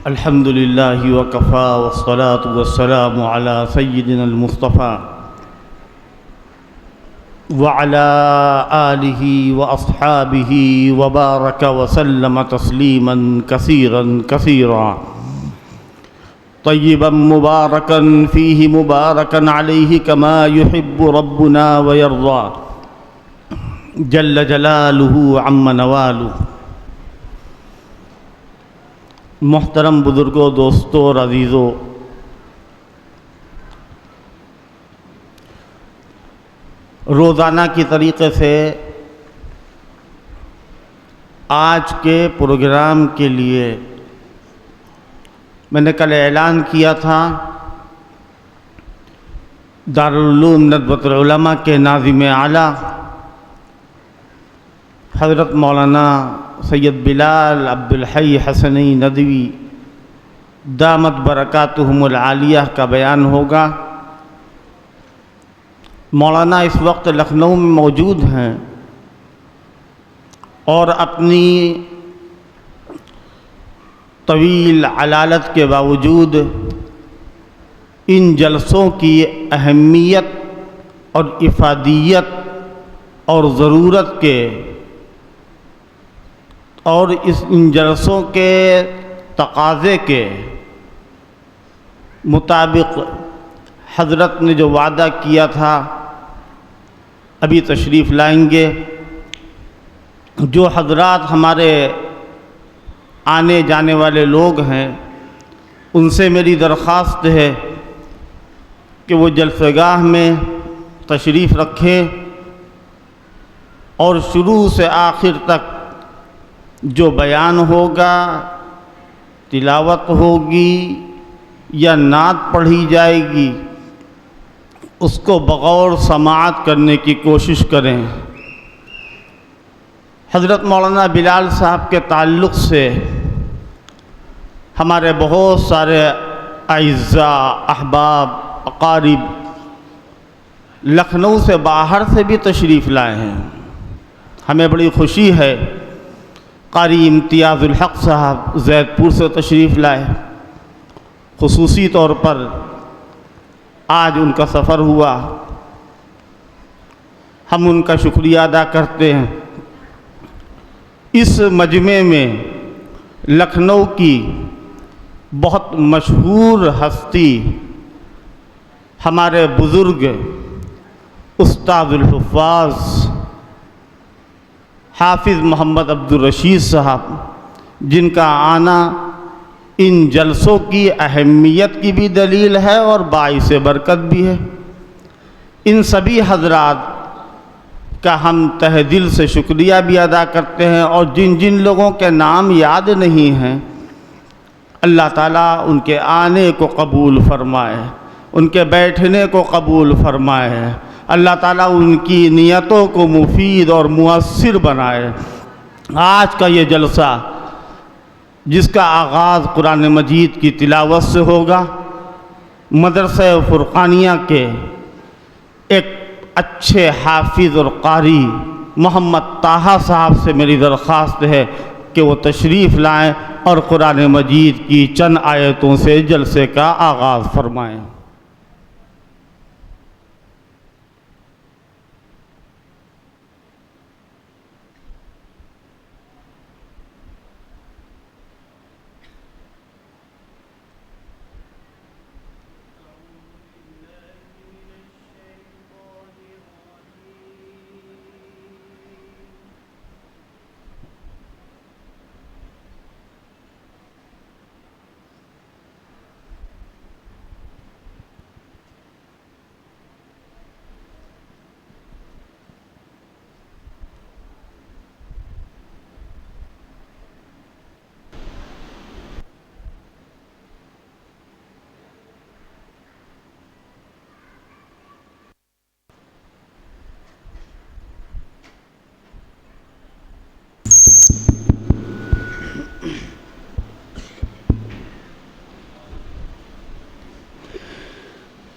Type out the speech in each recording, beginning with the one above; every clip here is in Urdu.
الحمد لله وكفى والصلاة والسلام على سيدنا المصطفى وعلى آله وأصحابه وبارك وسلم تسليما كثيرا كثيرا طيبا مباركا فيه مباركا عليه كما يحب ربنا ويرضى جل جلاله عم نواله۔ محترم بزرگوں، دوستوں اور عزیزوں، روزانہ کی طریقے سے آج کے پروگرام کے لیے میں نے کل اعلان کیا تھا، دارالعلوم ندوۃ العلماء کے ناظم اعلیٰ حضرت مولانا سید بلال عبدالحی حسنی ندوی دامت برکاتہم العالیہ کا بیان ہوگا۔ مولانا اس وقت لکھنؤ میں موجود ہیں اور اپنی طویل علالت کے باوجود ان جلسوں کی اہمیت اور افادیت اور ضرورت کے اور ان جلسوں کے تقاضے کے مطابق حضرت نے جو وعدہ کیا تھا ابھی تشریف لائیں گے۔ جو حضرات ہمارے آنے جانے والے لوگ ہیں ان سے میری درخواست ہے کہ وہ جلسہ گاہ میں تشریف رکھیں اور شروع سے آخر تک جو بیان ہوگا، تلاوت ہوگی یا نعت پڑھی جائے گی، اس کو بغور سماعت کرنے کی کوشش کریں۔ حضرت مولانا بلال صاحب کے تعلق سے ہمارے بہت سارے اعزاء، احباب، اقارب لکھنؤ سے باہر سے بھی تشریف لائے ہیں۔ ہمیں بڑی خوشی ہے، قاری امتیاز الحق صاحب زید پور سے تشریف لائے، خصوصی طور پر آج ان کا سفر ہوا، ہم ان کا شکریہ ادا کرتے ہیں۔ اس مجمع میں لکھنؤ کی بہت مشہور ہستی ہمارے بزرگ استاد الحفاظ حافظ محمد عبدالرشید صاحب، جن کا آنا ان جلسوں کی اہمیت کی بھی دلیل ہے اور باعث برکت بھی ہے، ان سبھی حضرات کا ہم تہ دل سے شکریہ بھی ادا کرتے ہیں۔ اور جن جن لوگوں کے نام یاد نہیں ہیں، اللہ تعالیٰ ان کے آنے کو قبول فرمائے، ان کے بیٹھنے کو قبول فرمائے، اللہ تعالیٰ ان کی نیتوں کو مفید اور مؤثر بنائے۔ آج کا یہ جلسہ جس کا آغاز قرآن مجید کی تلاوت سے ہوگا، مدرسہ فرقانیہ کے ایک اچھے حافظ اور قاری محمد طٰہٰ صاحب سے میری درخواست ہے کہ وہ تشریف لائیں اور قرآن مجید کی چند آیتوں سے جلسے کا آغاز فرمائیں۔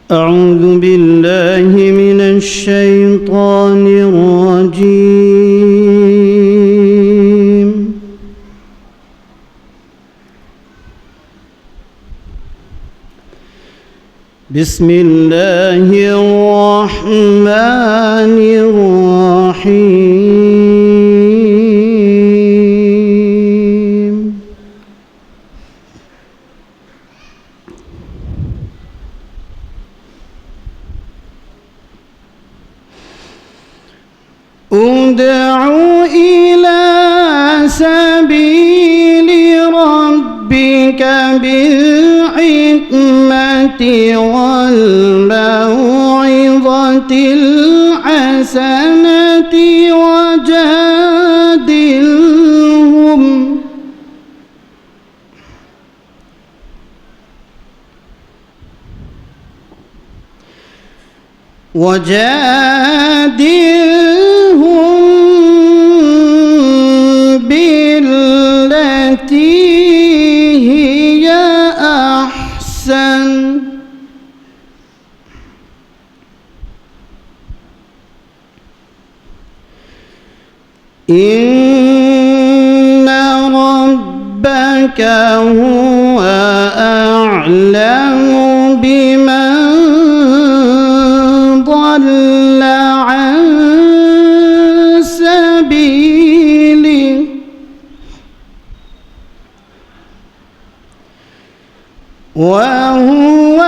أعوذ بالله من الشيطان الرجيم بسم الله الرحمن الرحيم ادع إلى سبيل ربك بالحكمة والموعظة الحسنة وجادلهم بالتي هي أحسن إن ربك هو أعلم بمن ضل عن سبيله وهو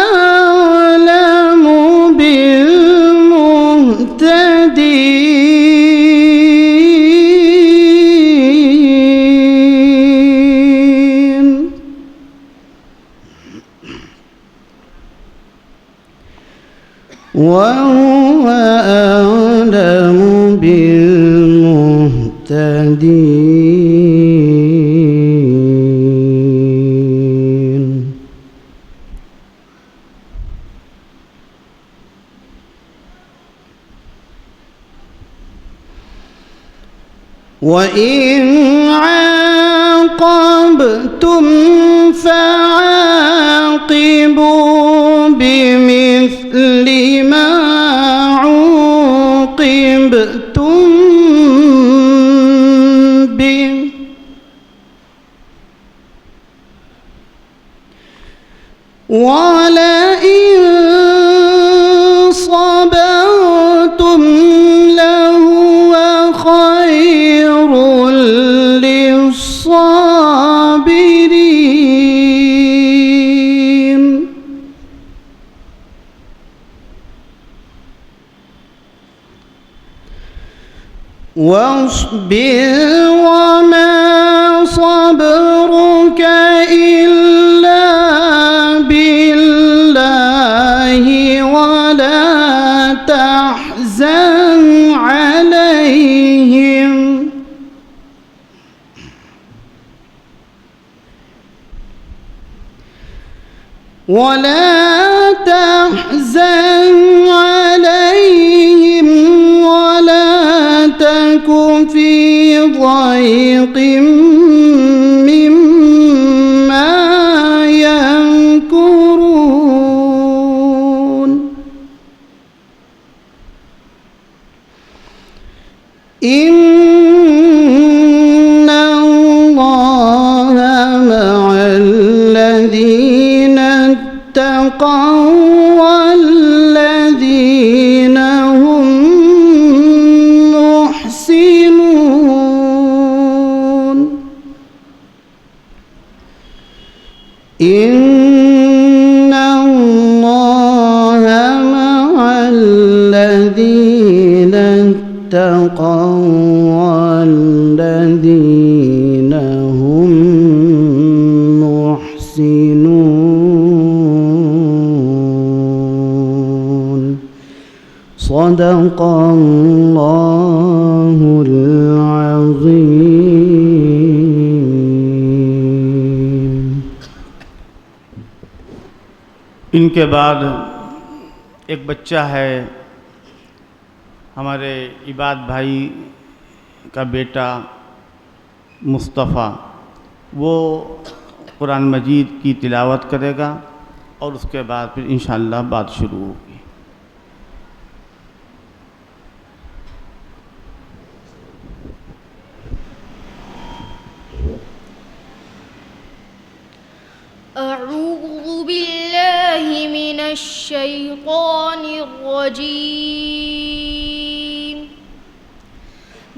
أعلم بالمهتدين وهو أعلم بالمهتدين وإن عاقبتم فعاقبوا بمثل ما عوقبتم به ولئن صبرتم لهو خير للصابرين واصبر وما صبرك إلا بالله ولا تحزن عليهم ولا تك في ضيق مما يمكرون إن الله مع الذين اتقوا والذين هم محسنون إن الله مع الذين اتقوا والذين هم محسنون صدق الله العظيم. ان کے بعد ایک بچہ ہے ہمارے عباد بھائی کا بیٹا مصطفیٰ، وہ قرآن مجید کی تلاوت کرے گا اور اس کے بعد پھر انشاءاللہ بات شروع ہوگی. أعوذ بالله من الشيطان الرجيم.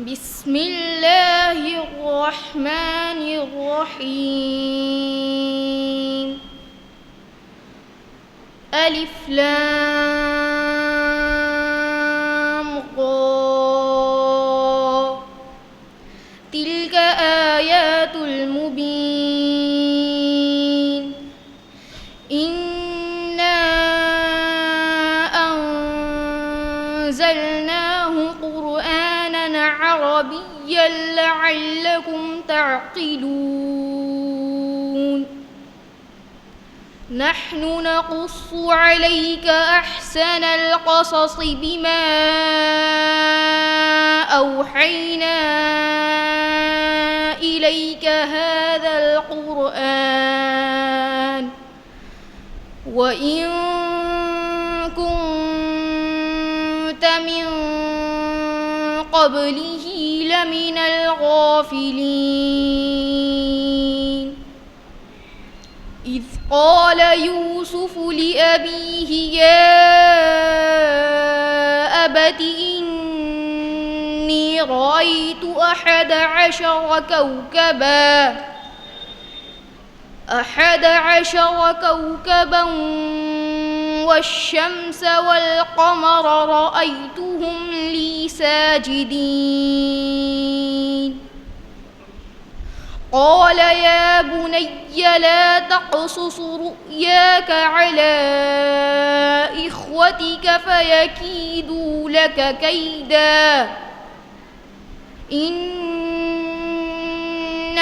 بسم الله الرحمن الرحيم. ألف لام را تلك آيات المبين. إنا أنزلناه قرآنا عربيا لعلكم تعقلون. نحن نقص عليك أحسن القصص بما أوحينا إليك هذا القرآن وإن كنت من قبله لمن الغافلين. إذ قال يوسف لأبيه يا أبت إني رأيت 11 كوكبا والشمس والقمر رأيتهم لي ساجدين. قال يا بني لا تقصص رؤياك على إخوتك فيكيدوا لك كيدا إن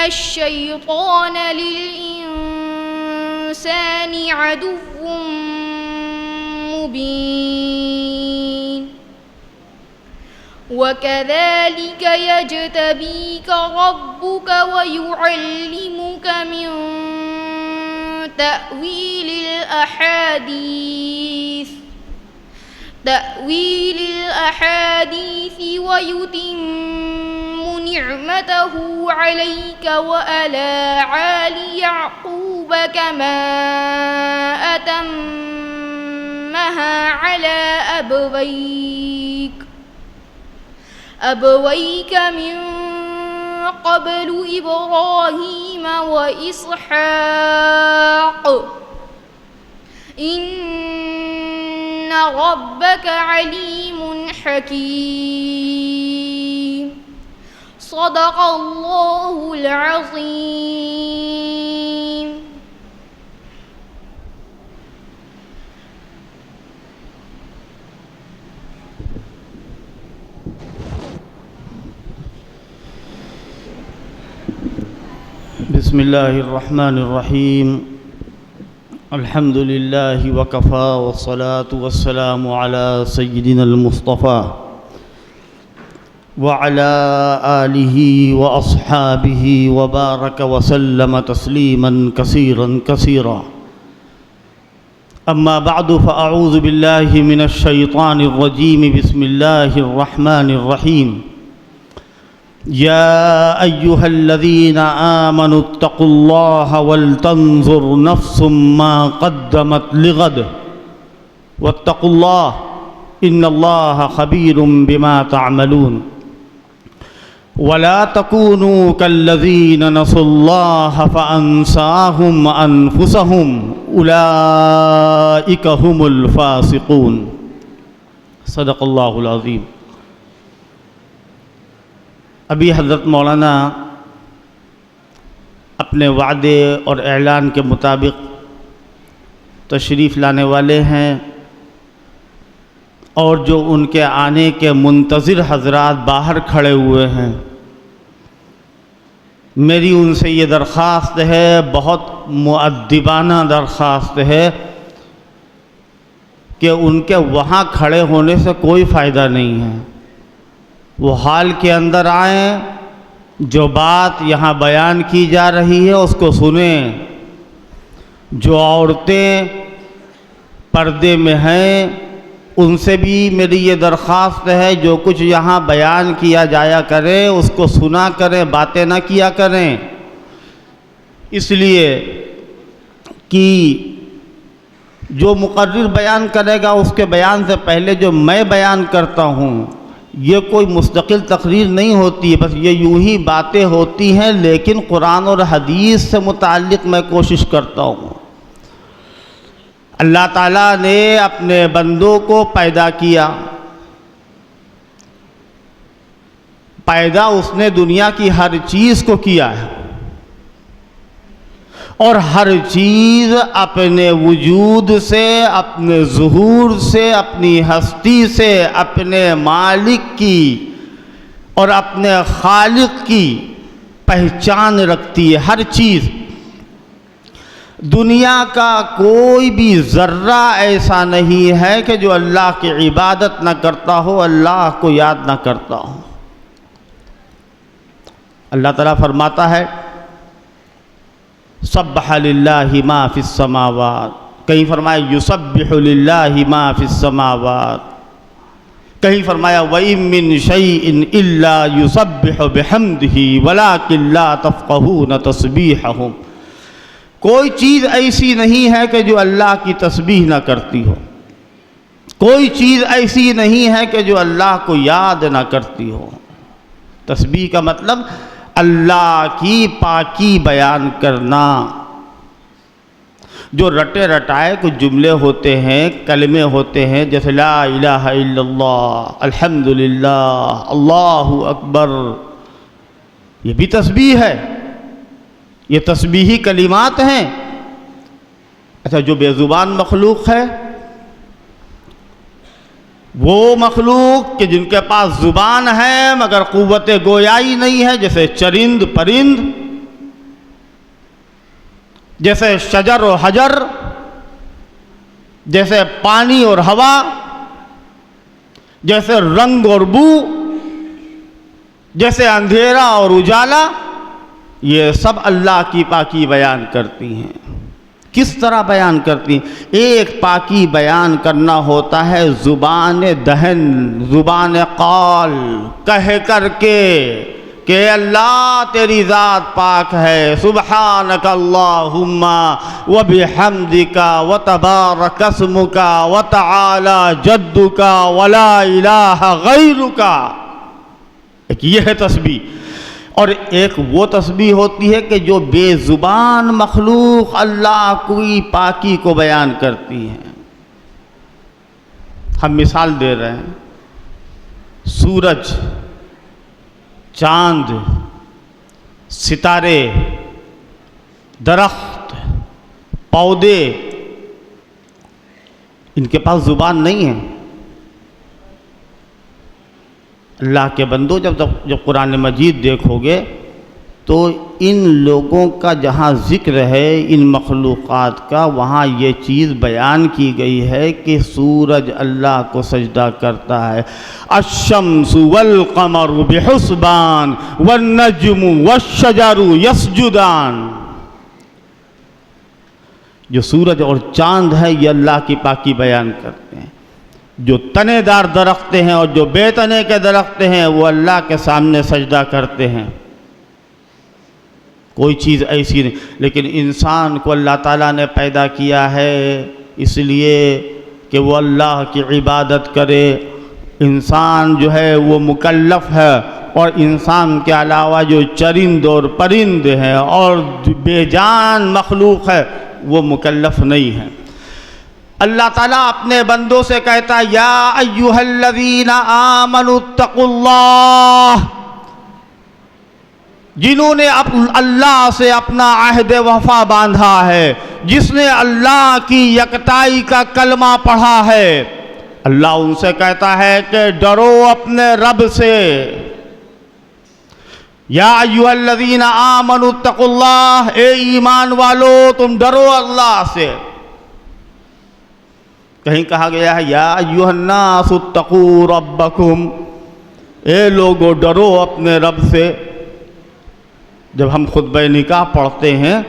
الشيطان للإنسان عدو مبين. وكذلك يجتبيك ربك ويعلمك من تأويل الأحاديث ويتم نعمته عليك وعلى آل يعقوب كما أتمها على أبويك من قبل إبراهيم وإسحاق إن ربك عليم حكيم. صدق الله العظيم. بسم الله الرحمن الرحيم. الحمد لله وكفى والصلاة والسلام على سيدنا المصطفى وعلى آله وأصحابه وبارك وسلم تسليما كثيرا كثيرا. أما بعد فأعوذ بالله من الشيطان الرجيم. بسم الله الرحمن الرحيم. يا أيها الذين آمنوا اتقوا الله ولتنظر نفس ما قدمت لغد واتقوا الله إن الله خبير بما تعملون. ولا تكونوا كالذين نسوا الله فأنساهم أنفسهم أولئك هم الفاسقون. صدق الله العظيم. ابھی حضرت مولانا اپنے وعدے اور اعلان کے مطابق تشریف لانے والے ہیں اور جو ان کے آنے کے منتظر حضرات باہر کھڑے ہوئے ہیں، میری ان سے یہ درخواست ہے، بہت مؤدبانہ درخواست ہے کہ ان کے وہاں کھڑے ہونے سے کوئی فائدہ نہیں ہے. وہ ہال کے اندر آئیں، جو بات یہاں بیان کی جا رہی ہے اس کو سنیں. جو عورتیں پردے میں ہیں ان سے بھی میری یہ درخواست ہے، جو کچھ یہاں بیان کیا جایا کرے اس کو سنا کریں، باتیں نہ کیا کریں. اس لیے کہ جو مقرر بیان کرے گا اس کے بیان سے پہلے جو میں بیان کرتا ہوں یہ کوئی مستقل تقریر نہیں ہوتی ہے، بس یہ یوں ہی باتیں ہوتی ہیں، لیکن قرآن اور حدیث سے متعلق میں کوشش کرتا ہوں۔ اللہ تعالیٰ نے اپنے بندوں کو پیدا کیا، پیدا اس نے دنیا کی ہر چیز کو کیا ہے، اور ہر چیز اپنے وجود سے، اپنے ظہور سے، اپنی ہستی سے اپنے مالک کی اور اپنے خالق کی پہچان رکھتی ہے۔ ہر چیز، دنیا کا کوئی بھی ذرہ ایسا نہیں ہے کہ جو اللہ کی عبادت نہ کرتا ہو، اللہ کو یاد نہ کرتا ہو۔ اللہ تعالیٰ فرماتا ہے سبح للہ ما فی السماوات، کہیں فرمایا یسبح للہ ما فی السماوات، کہیں فرمایا وَإِن مِّن شَيْءٍ إِلَّا يُسَبِّحُ بِحَمْدِهِ وَلَكِن لَّا تَفْقَهُونَ تَسْبِيحَهُمْ۔ کوئی چیز ایسی نہیں ہے کہ جو اللہ کی تسبیح نہ کرتی ہو، کوئی چیز ایسی نہیں ہے کہ جو اللہ کو یاد نہ کرتی ہو۔ تسبیح کا مطلب اللہ کی پاکی بیان کرنا۔ جو رٹے رٹائے کچھ جملے ہوتے ہیں، کلمے ہوتے ہیں، جیسے لا الہ الا اللہ، الحمدللہ، اللہ اکبر، یہ بھی تسبیح ہے، یہ تسبیحی کلمات ہیں۔ اچھا، جو بے زبان مخلوق ہے، وہ مخلوق کہ جن کے پاس زبان ہے مگر قوت گویائی نہیں ہے، جیسے چرند پرند، جیسے شجر و حجر، جیسے پانی اور ہوا، جیسے رنگ اور بو، جیسے اندھیرا اور اجالا، یہ سب اللہ کی پاکی بیان کرتی ہیں۔ کس طرح بیان کرتی ہیں؟ ایک پاکی بیان کرنا ہوتا ہے زبان دہن، زبان قال، کہہ کر کے کہ اللہ تیری ذات پاک ہے، سبحانک اللہم وبحمدک وتبارک اسمک وتعالی جدک ولا الہ غیرک۔ ایک یہ ہے تسبیح، اور ایک وہ تسبیح ہوتی ہے کہ جو بے زبان مخلوق اللہ کی پاکی کو بیان کرتی ہیں۔ ہم مثال دے رہے ہیں، سورج، چاند، ستارے، درخت، پودے، ان کے پاس زبان نہیں ہے۔ اللہ کے بندو، جب قرآن مجید دیکھو گے تو ان لوگوں کا جہاں ذکر ہے، ان مخلوقات کا، وہاں یہ چیز بیان کی گئی ہے کہ سورج اللہ کو سجدہ کرتا ہے، الشمس والقمر بحسبان والنجم والشجر یسجدان۔ جو سورج اور چاند ہے یہ اللہ کی پاکی بیان کرتے ہیں۔ جو تنے دار درخت ہیں اور جو بے تنے کے درخت ہیں وہ اللہ کے سامنے سجدہ کرتے ہیں۔ کوئی چیز ایسی نہیں، لیکن انسان کو اللہ تعالیٰ نے پیدا کیا ہے اس لیے کہ وہ اللہ کی عبادت کرے۔ انسان جو ہے وہ مکلف ہے، اور انسان کے علاوہ جو چرند اور پرند ہیں اور بے جان مخلوق ہے وہ مکلف نہیں ہے۔ اللہ تعالیٰ اپنے بندوں سے کہتا ہے یا ایھا الذین آمنوا اتقوا اللہ، جنہوں نے اللہ سے اپنا عہد وفا باندھا ہے، جس نے اللہ کی یکتائی کا کلمہ پڑھا ہے، اللہ ان سے کہتا ہے کہ ڈرو اپنے رب سے۔ یا ایھا الذین آمنوا اتقوا اللہ، اے ایمان والو تم ڈرو اللہ سے۔ کہیں کہا گیا ہے یا ایھا الناس اتقوا ربکم، اے لوگو ڈرو اپنے رب سے۔ جب ہم خطبہ نکاح پڑھتے ہیں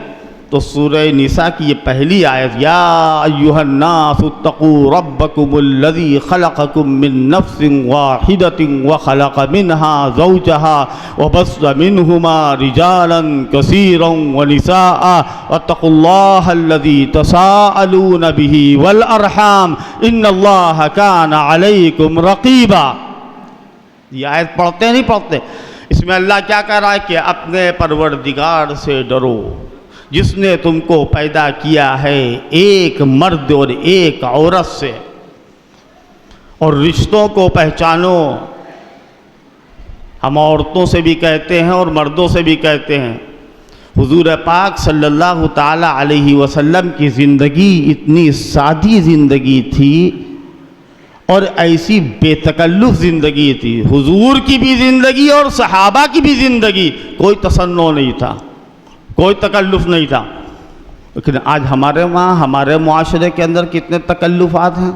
تو سورہ نساء کی یہ پہلی آیت، یا ایھا الناس اتقوا ربکم الذی خلقکم من نفس واحدۃ وخلق منها زوجها وبث منہما رجالا کثیرا ونساء واتقوا اللہ الذی تساءلون به والارحام ان اللہ کان علیکم رقیبا۔ یہ آیت پڑھتے نہیں پڑھتے؟ اس میں اللہ کیا کہہ رہا ہے کہ اپنے پروردگار سے ڈرو جس نے تم کو پیدا کیا ہے ایک مرد اور ایک عورت سے، اور رشتوں کو پہچانو۔ ہم عورتوں سے بھی کہتے ہیں اور مردوں سے بھی کہتے ہیں۔ حضور پاک صلی اللہ تعالی علیہ وسلم کی زندگی اتنی سادی زندگی تھی اور ایسی بے تکلف زندگی تھی۔ حضور کی بھی زندگی اور صحابہ کی بھی زندگی، کوئی تصنع نہیں تھا، کوئی تکلف نہیں تھا۔ لیکن آج ہمارے وہاں، ہمارے معاشرے کے اندر کتنے تکلفات ہیں،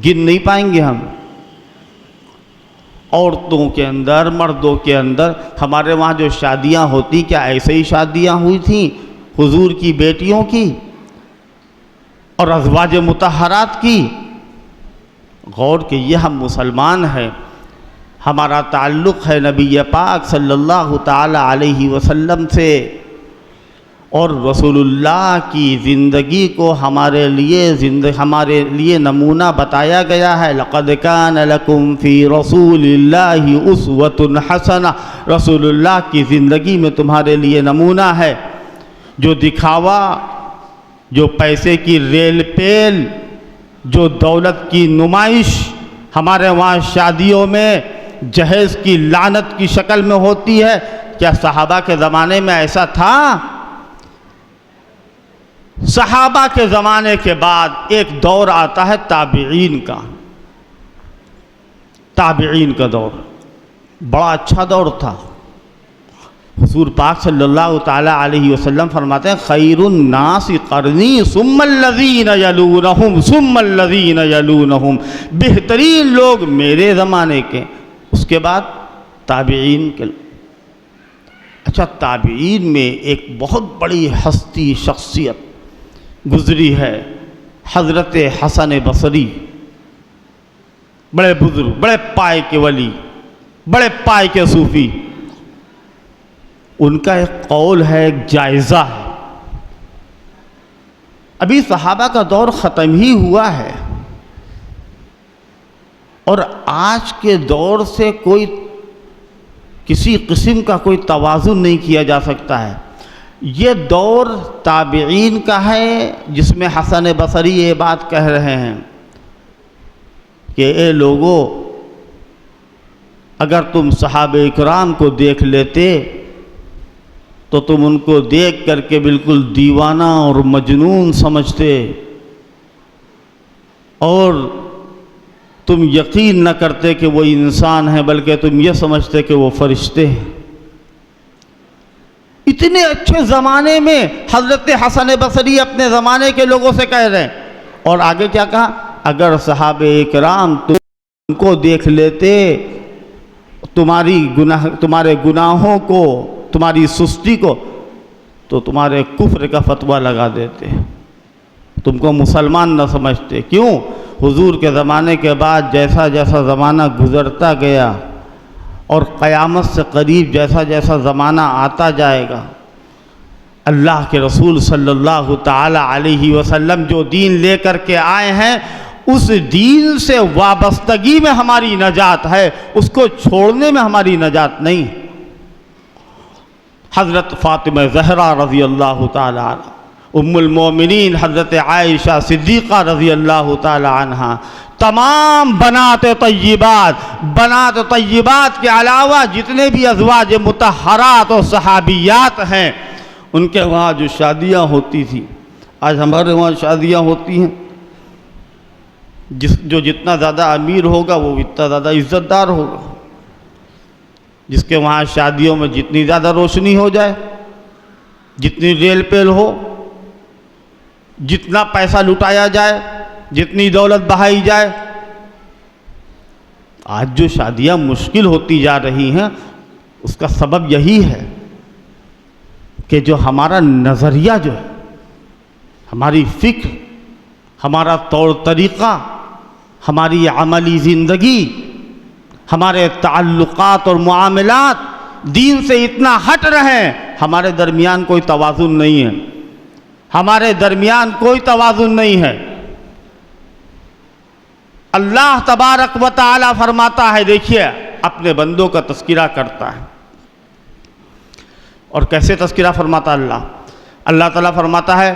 گن نہیں پائیں گے ہم۔ عورتوں کے اندر، مردوں کے اندر، ہمارے وہاں جو شادیاں ہوتی، کیا ایسے ہی شادیاں ہوئی تھیں حضور کی بیٹیوں کی اور ازواج مطہرات کی؟ غور کہ یہ ہم مسلمان ہیں، ہمارا تعلق ہے نبی پاک صلی اللہ تعالی علیہ وسلم سے، اور رسول اللہ کی زندگی کو ہمارے لیے نمونہ بتایا گیا ہے۔ لقد کان لکم فی رسول اللہ اسوۃ حسنہ، رسول اللہ کی زندگی میں تمہارے لیے نمونہ ہے۔ جو دکھاوا، جو پیسے کی ریل پیل، جو دولت کی نمائش ہمارے وہاں شادیوں میں جہیز کی لعنت کی شکل میں ہوتی ہے، کیا صحابہ کے زمانے میں ایسا تھا؟ صحابہ کے زمانے کے بعد ایک دور آتا ہے تابعین کا۔ تابعین کا دور بڑا اچھا دور تھا۔ حضور پاک صلی اللہ تعالی علیہ وسلم فرماتے ہیں خیر الناس قرنی ثم الذین یلونہم ثم الذین یلونہم، بہترین لوگ میرے زمانے کے، اس کے بعد تابعین کے۔ اچھا، تابعین میں ایک بہت بڑی ہستی، شخصیت گزری ہے، حضرت حسن بصری، بڑے بزرگ، بڑے پائے کے ولی، بڑے پائے کے صوفی۔ ان کا ایک قول ہے، ایک جائزہ ہے۔ ابھی صحابہ کا دور ختم ہی ہوا ہے اور آج کے دور سے کوئی کسی قسم کا کوئی توازن نہیں کیا جا سکتا ہے۔ یہ دور تابعین کا ہے جس میں حسن بصری یہ بات کہہ رہے ہیں کہ اے لوگو، اگر تم صحابہ اکرام کو دیکھ لیتے تو تم ان کو دیکھ کر کے بالکل دیوانہ اور مجنون سمجھتے، اور تم یقین نہ کرتے کہ وہ انسان ہیں، بلکہ تم یہ سمجھتے کہ وہ فرشتے ہیں۔ اتنے اچھے زمانے میں حضرت حسن بصری اپنے زمانے کے لوگوں سے کہہ رہے ہیں، اور آگے کیا کہا؟ اگر صحابہ اکرام تم کو دیکھ لیتے، تمہارے گناہوں کو، تمہاری سستی کو، تو تمہارے کفر کا فتویٰ لگا دیتے، تم کو مسلمان نہ سمجھتے۔ کیوں؟ حضور کے زمانے کے بعد جیسا جیسا زمانہ گزرتا گیا اور قیامت سے قریب جیسا جیسا زمانہ آتا جائے گا، اللہ کے رسول صلی اللہ تعالی علیہ وسلم جو دین لے کر کے آئے ہیں، اس دین سے وابستگی میں ہماری نجات ہے، اس کو چھوڑنے میں ہماری نجات نہیں۔ حضرت فاطمہ زہرا رضی اللہ تعالی عنہ، ام المومنین حضرت عائشہ صدیقہ رضی اللہ تعالی عنہ، تمام بنات طیبات کے علاوہ جتنے بھی ازواج مطہرات اور صحابیات ہیں، ان کے وہاں جو شادیاں ہوتی تھیں، آج ہمارے وہاں شادیاں ہوتی ہیں، جو جتنا زیادہ امیر ہوگا وہ اتنا زیادہ عزت دار ہوگا، جس کے وہاں شادیوں میں جتنی زیادہ روشنی ہو جائے، جتنی ریل پیل ہو، جتنا پیسہ لٹایا جائے، جتنی دولت بہائی جائے۔ آج جو شادیاں مشکل ہوتی جا رہی ہیں، اس کا سبب یہی ہے کہ جو ہمارا نظریہ جو ہے، ہماری فکر، ہمارا طور طریقہ، ہماری عملی زندگی، ہمارے تعلقات اور معاملات دین سے اتنا ہٹ رہے ہیں، ہمارے درمیان کوئی توازن نہیں ہے، ہمارے درمیان کوئی توازن نہیں ہے۔ اللہ تبارک و تعالی فرماتا ہے، دیکھیے اپنے بندوں کا تذکرہ کرتا ہے، اور کیسے تذکرہ فرماتا اللہ تعالیٰ فرماتا ہے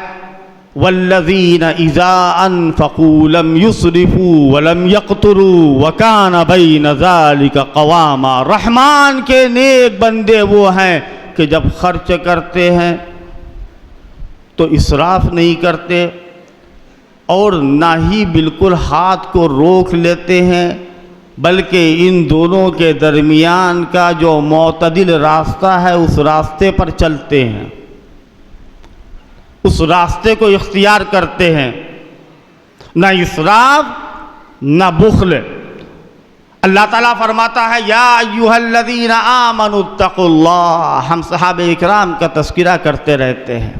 والذین اذا انفقوا لم یسرفوا ولم یقتروا وکان بین ذلک قواما۔ رحمان کے نیک بندے وہ ہیں کہ جب خرچ کرتے ہیں تو اسراف نہیں کرتے اور نہ ہی بالکل ہاتھ کو روک لیتے ہیں، بلکہ ان دونوں کے درمیان کا جو معتدل راستہ ہے اس راستے پر چلتے ہیں، اس راستے کو اختیار کرتے ہیں، نہ اسراف نہ بخل۔ اللہ تعالیٰ فرماتا ہے یا ایھا الذین آمنوا اتقوا اللہ۔ ہم صحابہ اکرام کا تذکرہ کرتے رہتے ہیں،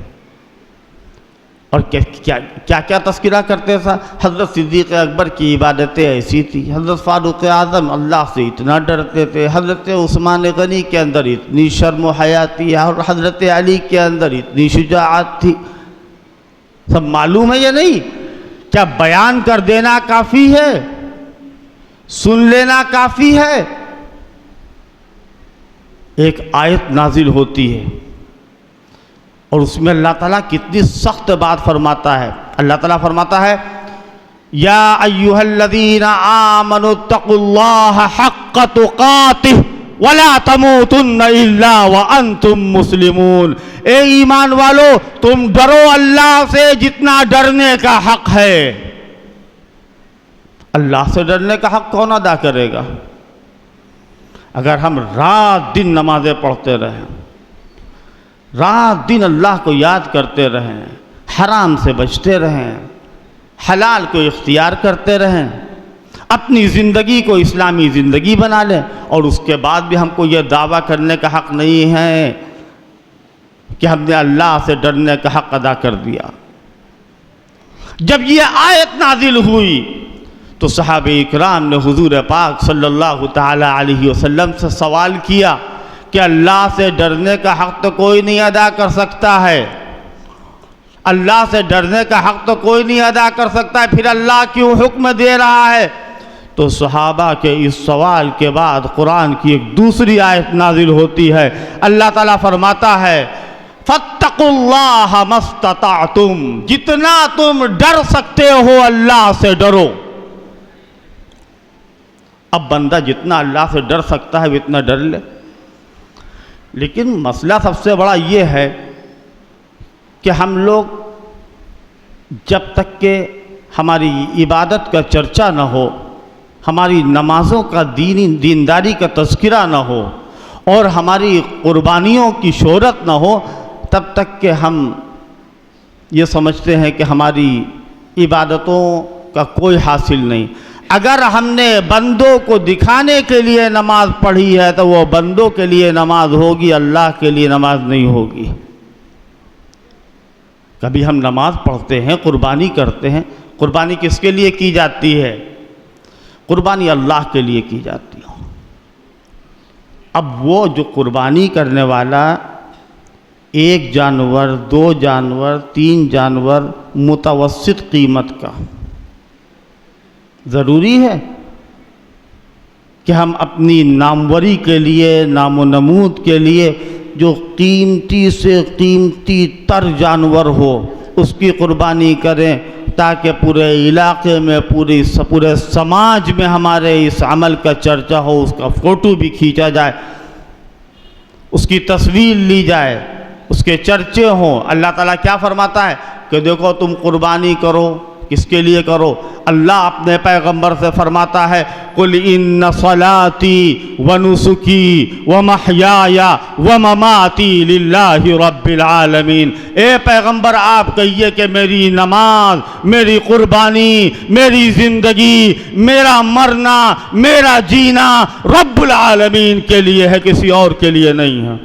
اور کیا تذکرہ کرتے تھا؟ حضرت صدیق اکبر کی عبادتیں ایسی تھی، حضرت فاروق اعظم اللہ سے اتنا ڈرتے تھے، حضرت عثمان غنی کے اندر اتنی شرم و حیا تھی، اور حضرت علی کے اندر اتنی شجاعت تھی۔ سب معلوم ہے یا نہیں؟ کیا بیان کر دینا کافی ہے؟ سن لینا کافی ہے؟ ایک آیت نازل ہوتی ہے اور اس میں اللہ تعالیٰ کتنی سخت بات فرماتا ہے۔ اللہ تعالیٰ فرماتا ہے یا ایھا الذین آمنوا اتقوا اللہ حق تقاتہ ولا تموتن الا وانتم مسلمون۔ اے ایمان والو، تم ڈرو اللہ سے جتنا ڈرنے کا حق ہے۔ اللہ سے ڈرنے کا حق کون ادا کرے گا؟ اگر ہم رات دن نمازیں پڑھتے رہیں، رات دن اللہ کو یاد کرتے رہیں، حرام سے بچتے رہیں، حلال کو اختیار کرتے رہیں، اپنی زندگی کو اسلامی زندگی بنا لیں، اور اس کے بعد بھی ہم کو یہ دعویٰ کرنے کا حق نہیں ہے کہ ہم نے اللہ سے ڈرنے کا حق ادا کر دیا۔ جب یہ آیت نازل ہوئی تو صحابہ اکرام نے حضور پاک صلی اللہ تعالی علیہ وسلم سے سوال کیا کہ اللہ سے ڈرنے کا حق تو کوئی نہیں ادا کر سکتا ہے، اللہ سے ڈرنے کا حق تو کوئی نہیں ادا کر سکتا ہے، پھر اللہ کیوں حکم دے رہا ہے؟ تو صحابہ کے اس سوال کے بعد قرآن کی ایک دوسری آیت نازل ہوتی ہے۔ اللہ تعالیٰ فرماتا ہے فَاتَّقُوا اللَّهَ مَا اسْتَطَعْتُمْ، جتنا تم ڈر سکتے ہو اللہ سے ڈرو۔ اب بندہ جتنا اللہ سے ڈر سکتا ہے وہ اتنا ڈر لے، لیکن مسئلہ سب سے بڑا یہ ہے کہ ہم لوگ جب تک کہ ہماری عبادت کا چرچا نہ ہو، ہماری نمازوں کا دینداری کا تذکرہ نہ ہو، اور ہماری قربانیوں کی شہرت نہ ہو، تب تک کہ ہم یہ سمجھتے ہیں کہ ہماری عبادتوں کا کوئی حاصل نہیں۔ اگر ہم نے بندوں کو دکھانے کے لیے نماز پڑھی ہے تو وہ بندوں کے لیے نماز ہوگی، اللہ کے لیے نماز نہیں ہوگی۔ کبھی ہم نماز پڑھتے ہیں، قربانی کرتے ہیں، قربانی کس کے لیے کی جاتی ہے؟ قربانی اللہ کے لیے کی جاتی ہے۔ اب وہ جو قربانی کرنے والا ایک جانور، دو جانور، تین جانور متوسط قیمت کا، ضروری ہے کہ ہم اپنی ناموری کے لیے، نام و نمود کے لیے جو قیمتی سے قیمتی تر جانور ہو اس کی قربانی کریں، تاکہ پورے علاقے میں، پورے سماج میں ہمارے اس عمل کا چرچا ہو، اس کا فوٹو بھی کھینچا جائے، اس کی تصویر لی جائے، اس کے چرچے ہوں۔ اللہ تعالیٰ کیا فرماتا ہے کہ دیکھو تم قربانی کرو، کس کے لیے کرو؟ اللہ اپنے پیغمبر سے فرماتا ہے قُلْ إِنَّ صَلَاتِي وَنُسُكِي وَمَحْيَايَ وَمَمَاتِي لِلَّهِ رَبِّ الْعَالَمِينَ۔ اے پیغمبر آپ کہیے کہ میری نماز، میری قربانی، میری زندگی، میرا مرنا، میرا جینا رب العالمین کے لیے ہے، کسی اور کے لیے نہیں ہے۔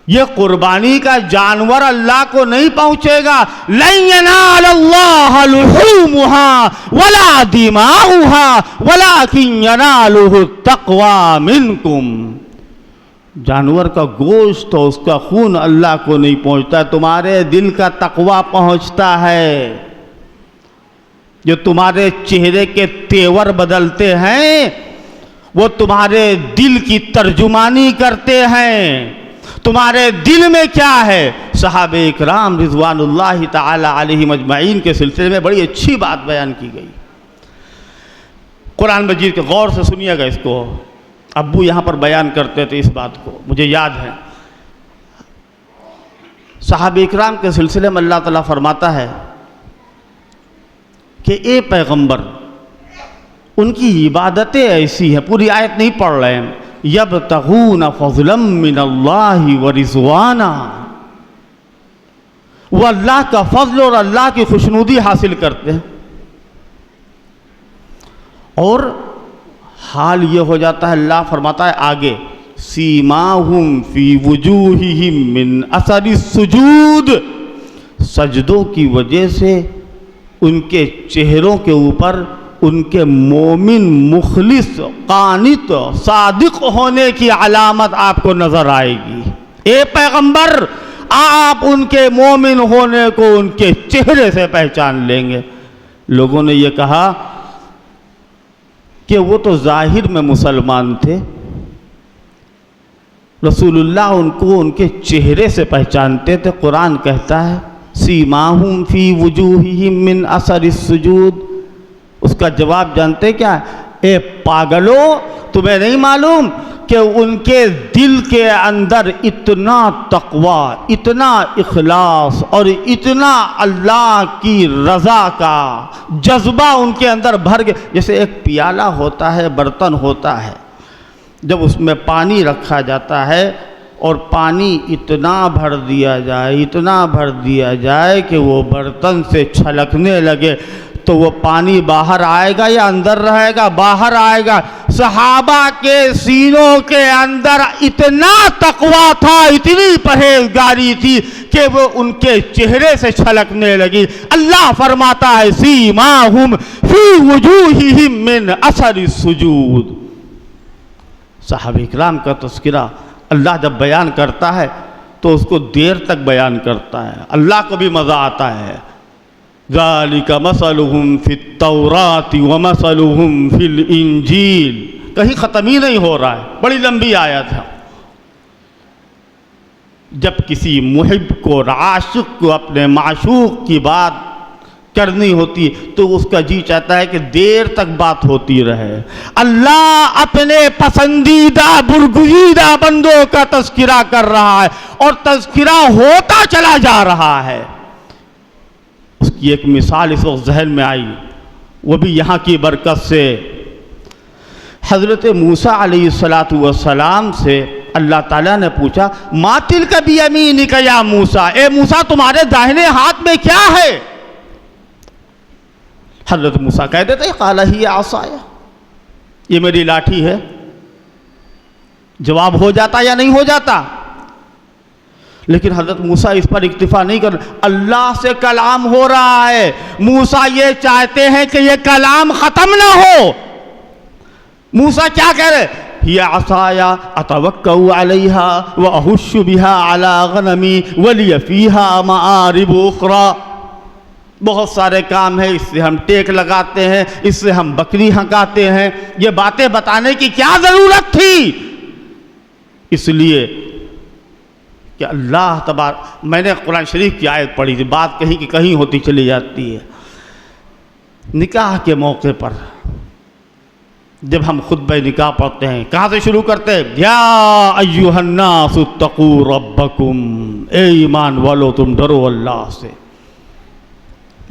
یہ قربانی کا جانور اللہ کو نہیں پہنچے گا. لَن يَنَالَ اللَّهَ لُحُومُهَا وَلَا دِمَاؤُهَا وَلَكِنْ يَنَالُهُ التَّقْوَى مِنْكُمْ. جانور کا گوشت اور اس کا خون اللہ کو نہیں پہنچتا، تمہارے دل کا تقوی پہنچتا ہے. جو تمہارے چہرے کے تیور بدلتے ہیں وہ تمہارے دل کی ترجمانی کرتے ہیں. تمہارے دل میں کیا ہے؟ صحابہ اکرام رضوان اللہ تعالی علیہم اجمعین کے سلسلے میں بڑی اچھی بات بیان کی گئی. قرآن مجید کے غور سے سنیے گا اس کو. ابو یہاں پر بیان کرتے تھے اس بات کو، مجھے یاد ہے. صحابہ اکرام کے سلسلے میں اللہ تعالیٰ فرماتا ہے کہ اے پیغمبر، ان کی عبادتیں ایسی ہیں، پوری آیت نہیں پڑھ رہے ہیں، یبتغون فضلا من اللہ ورضوانا، وہ اللہ کا فضل اور اللہ کی خوشنودی حاصل کرتے ہیں. اور حال یہ ہو جاتا ہے، اللہ فرماتا ہے آگے سیماہم فی وجوہہم من اثر السجود، سجدوں کی وجہ سے ان کے چہروں کے اوپر ان کے مومن، مخلص، قانت، صادق ہونے کی علامت آپ کو نظر آئے گی. اے پیغمبر، آپ ان کے مومن ہونے کو ان کے چہرے سے پہچان لیں گے. لوگوں نے یہ کہا کہ وہ تو ظاہر میں مسلمان تھے، رسول اللہ ان کو ان کے چہرے سے پہچانتے تھے. قرآن کہتا ہے سیماہم فی وجوہہم من اثر السجود. اس کا جواب جانتے کیا ہے؟ اے پاگلو، تمہیں نہیں معلوم کہ ان کے دل کے اندر اتنا تقوی، اتنا اخلاص اور اتنا اللہ کی رضا کا جذبہ ان کے اندر بھر گیا. جیسے ایک پیالہ ہوتا ہے، برتن ہوتا ہے، جب اس میں پانی رکھا جاتا ہے اور پانی اتنا بھر دیا جائے، اتنا بھر دیا جائے کہ وہ برتن سے چھلکنے لگے، تو وہ پانی باہر آئے گا یا اندر رہے گا؟ باہر آئے گا. صحابہ کے سینوں کے اندر اتنا تقوی تھا، اتنی پرہیزگاری تھی کہ وہ ان کے چہرے سے چھلکنے لگی. اللہ فرماتا ہے سیماہم فی وجوہہم من اثر السجود. صحابہ اکرام کا تذکرہ اللہ جب بیان کرتا ہے تو اس کو دیر تک بیان کرتا ہے. اللہ کو بھی مزہ آتا ہے. ذالک مثلہم فی التوراۃ ومثلہم فی الانجیل. کہیں ختم ہی نہیں ہو رہا ہے، بڑی لمبی آیت ہے. جب کسی محب کو، عاشق کو اپنے معشوق کی بات کرنی ہوتی تو اس کا جی چاہتا ہے کہ دیر تک بات ہوتی رہے. اللہ اپنے پسندیدہ برگزیدہ بندوں کا تذکرہ کر رہا ہے اور تذکرہ ہوتا چلا جا رہا ہے. اس کی ایک مثال اس وقت ذہن میں آئی، وہ بھی یہاں کی برکت سے. حضرت موسیٰ علیہ السلام سے اللہ تعالیٰ نے پوچھا ما تلک بیمینک یا موسیٰ، اے موسیٰ تمہارے داہنے ہاتھ میں کیا ہے؟ حضرت موسیٰ کہہ دیتے قال ہی عصایا، یہ میری لاٹھی ہے. جواب ہو جاتا یا نہیں ہو جاتا؟ لیکن حضرت موسیٰ اس پر اکتفا نہیں کر، اللہ سے کلام ہو رہا ہے. موسیٰ یہ چاہتے ہیں کہ یہ کلام ختم نہ ہو. موسیٰ کیا کہہ رہے؟ ہی عصایا اتوکؤ علیہا واہش بہا علی غنمی ولی فیہا مآرب اخری. بہت سارے کام ہیں، اس سے ہم ٹیک لگاتے ہیں، اس سے ہم بکری ہنکاتے ہیں. یہ باتیں بتانے کی کیا ضرورت تھی؟ اس لیے کہ اللہ تبارک، میں نے قرآن شریف کی آیت پڑھی تھی، بات کہیں کہ کہیں ہوتی چلی جاتی ہے. نکاح کے موقع پر جب ہم خطبہ نکاح پڑھتے ہیں کہاں سے شروع کرتے ہیں؟ یا ایھا الناس اتقوا ربکم، اے ایمان والو تم ڈرو اللہ سے.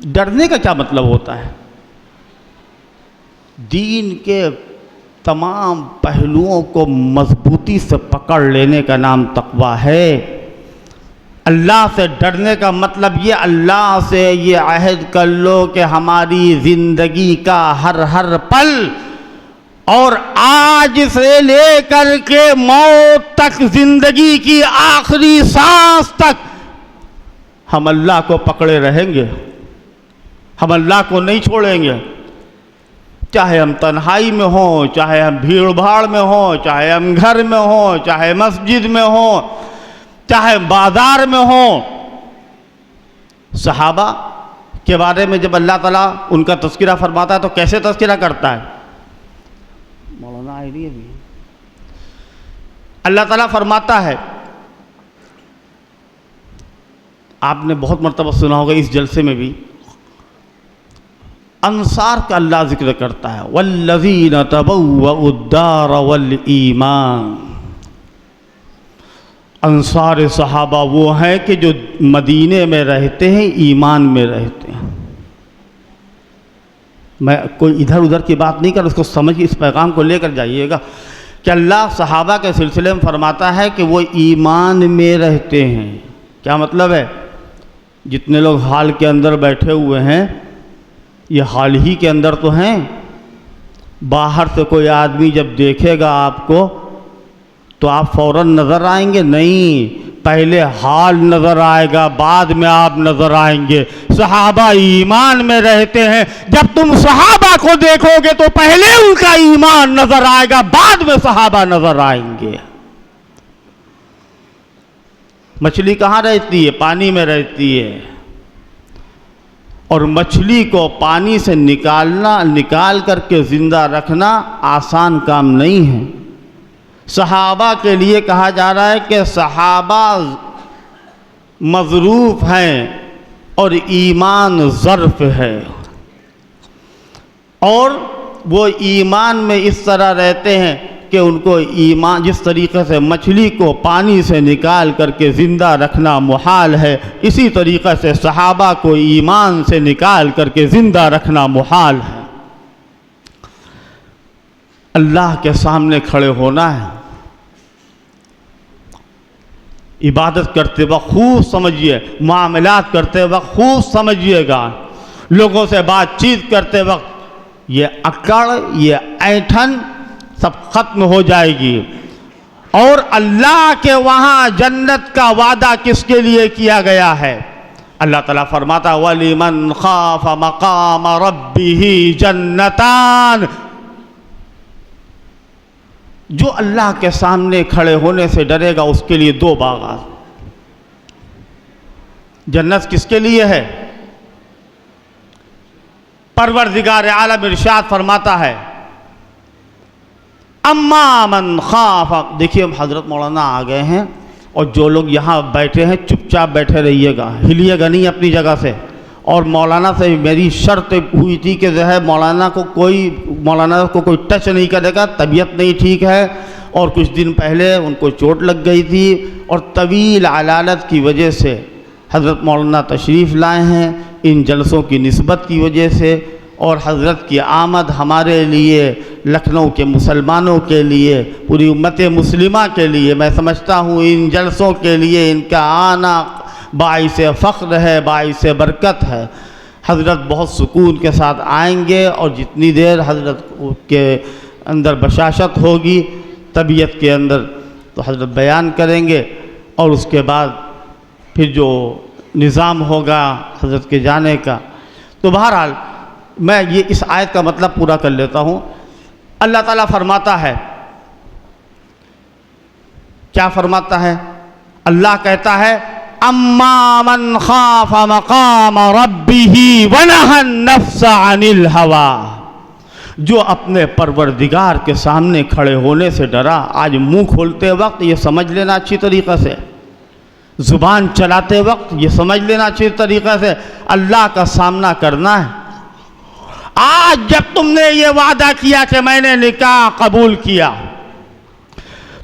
ڈرنے کا کیا مطلب ہوتا ہے؟ دین کے تمام پہلوؤں کو مضبوطی سے پکڑ لینے کا نام تقویٰ ہے. اللہ سے ڈرنے کا مطلب یہ اللہ سے یہ عہد کر لو کہ ہماری زندگی کا ہر ہر پل اور آج سے لے کر کے موت تک، زندگی کی آخری سانس تک ہم اللہ کو پکڑے رہیں گے، ہم اللہ کو نہیں چھوڑیں گے، چاہے ہم تنہائی میں ہوں، چاہے ہم بھیڑ بھاڑ میں ہوں، چاہے ہم گھر میں ہوں، چاہے مسجد میں ہوں، چاہے بازار میں ہوں۔ صحابہ کے بارے میں جب اللہ تعالیٰ ان کا تذکرہ فرماتا ہے تو کیسے تذکرہ کرتا ہے؟ مولانا آئیڈیا بھی اللہ تعالیٰ فرماتا ہے، آپ نے بہت مرتبہ سنا ہوگا اس جلسے میں بھی، انصار کا اللہ ذکر کرتا ہے، والذین تبوؤوا الدار والایمان۔ انصار صحابہ وہ ہیں کہ جو مدینے میں رہتے ہیں، ایمان میں رہتے ہیں۔ میں کوئی ادھر ادھر کی بات نہیں کر، اس کو سمجھ، اس پیغام کو لے کر جائیے گا کہ اللہ صحابہ کے سلسلے میں فرماتا ہے کہ وہ ایمان میں رہتے ہیں۔ کیا مطلب ہے؟ جتنے لوگ ہال کے اندر بیٹھے ہوئے ہیں، یہ حال ہی کے اندر تو ہیں، باہر سے کوئی آدمی جب دیکھے گا آپ کو تو آپ فوراً نظر آئیں گے؟ نہیں، پہلے حال نظر آئے گا، بعد میں آپ نظر آئیں گے۔ صحابہ ایمان میں رہتے ہیں، جب تم صحابہ کو دیکھو گے تو پہلے ان کا ایمان نظر آئے گا، بعد میں صحابہ نظر آئیں گے۔ مچھلی کہاں رہتی ہے؟ پانی میں رہتی ہے، اور مچھلی کو پانی سے نکال کر کے زندہ رکھنا آسان کام نہیں ہے۔ صحابہ کے لیے کہا جا رہا ہے کہ صحابہ مظروف ہیں اور ایمان ظرف ہے، اور وہ ایمان میں اس طرح رہتے ہیں کہ ان کو ایمان، جس طریقے سے مچھلی کو پانی سے نکال کر کے زندہ رکھنا محال ہے، اسی طریقے سے صحابہ کو ایمان سے نکال کر کے زندہ رکھنا محال ہے۔ اللہ کے سامنے کھڑے ہونا ہے، عبادت کرتے وقت خوب سمجھیے، معاملات کرتے وقت خوب سمجھیے گا، لوگوں سے بات چیت کرتے وقت یہ اکڑ، یہ اینٹھن سب ختم ہو جائے گی۔ اور اللہ کے وہاں جنت کا وعدہ کس کے لیے کیا گیا ہے؟ اللہ تعالیٰ فرماتا ہے وَلِمَنْ خَافَ مَقَامَ رَبِّهِ جَنَّتَانِ، جو اللہ کے سامنے کھڑے ہونے سے ڈرے گا اس کے لیے دو باغات۔ جنت کس کے لیے ہے؟ پروردگار عالم ارشاد فرماتا ہے اما من خاف، دیکھیے حضرت مولانا آ گئے ہیں، اور جو لوگ یہاں بیٹھے ہیں چپ چاپ بیٹھے رہیے گا، ہلیے گا نہیں اپنی جگہ سے۔ اور مولانا سے میری شرط ہوئی تھی کہ جو ہے مولانا کو کوئی ٹچ نہیں کرے گا، طبیعت نہیں ٹھیک ہے، اور کچھ دن پہلے ان کو چوٹ لگ گئی تھی، اور طویل علالت کی وجہ سے حضرت مولانا تشریف لائے ہیں ان جلسوں کی نسبت کی وجہ سے، اور حضرت کی آمد ہمارے لیے، لکھنؤ کے مسلمانوں کے لیے، پوری امت مسلمہ کے لیے، میں سمجھتا ہوں ان جلسوں کے لیے ان کا آنا باعث فخر ہے، باعث برکت ہے۔ حضرت بہت سکون کے ساتھ آئیں گے، اور جتنی دیر حضرت کے اندر بشاشت ہوگی طبیعت کے اندر تو حضرت بیان کریں گے، اور اس کے بعد پھر جو نظام ہوگا حضرت کے جانے کا۔ تو بہرحال میں یہ اس آیت کا مطلب پورا کر لیتا ہوں۔ اللہ تعالیٰ فرماتا ہے، کیا فرماتا ہے؟ اللہ کہتا ہے اما من خاف مقام ربہ ونہى النفس عن الہوى، جو اپنے پروردگار کے سامنے کھڑے ہونے سے ڈرا۔ آج منہ کھولتے وقت یہ سمجھ لینا اچھی طریقے سے، زبان چلاتے وقت یہ سمجھ لینا اچھی طریقے سے، اللہ کا سامنا کرنا ہے۔ آج جب تم نے یہ وعدہ کیا کہ میں نے نکاح قبول کیا،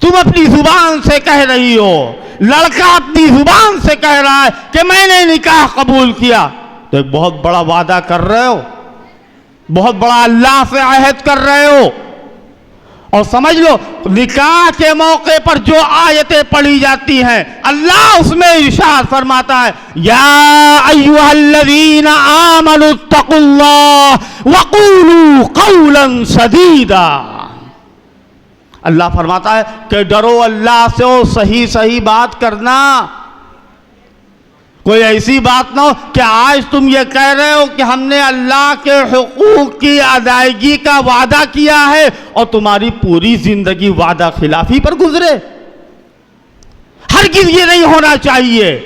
تم اپنی زبان سے کہہ رہی ہو، لڑکا اپنی زبان سے کہہ رہا ہے کہ میں نے نکاح قبول کیا، تو ایک بہت بڑا وعدہ کر رہے ہو، بہت بڑا اللہ سے عہد کر رہے ہو۔ اور سمجھ لو نکاح کے موقع پر جو آیتیں پڑھی جاتی ہیں، اللہ اس میں ارشاد فرماتا ہے یا ایھا الذین آمنوا اتقوا اللہ وقولوا قولا سدیدا۔ اللہ فرماتا ہے کہ ڈرو اللہ سے اور صحیح صحیح بات کرنا. کوئی ایسی بات نہ ہو کہ آج تم یہ کہہ رہے ہو کہ ہم نے اللہ کے حقوق کی ادائیگی کا وعدہ کیا ہے اور تمہاری پوری زندگی وعدہ خلافی پر گزرے. ہرگز یہ نہیں ہونا چاہیے،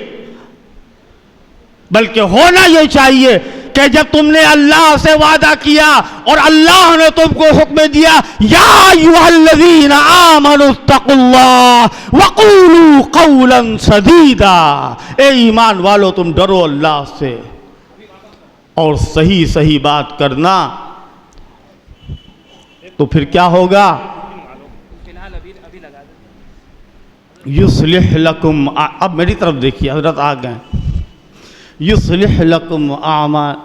بلکہ ہونا یہ چاہیے کہ جب تم نے اللہ سے وعدہ کیا اور اللہ نے تم کو حکم دیا یا ایھا الذین آمنوا اتقوا اللہ وقولوا قولا سدیدا، اے ایمان والو تم ڈرو اللہ سے اور صحیح صحیح بات کرنا، تو پھر کیا ہوگا؟ یصلح لکم، اب میری طرف دیکھیے، حضرت آ گئے. یصلح لکم اعمال،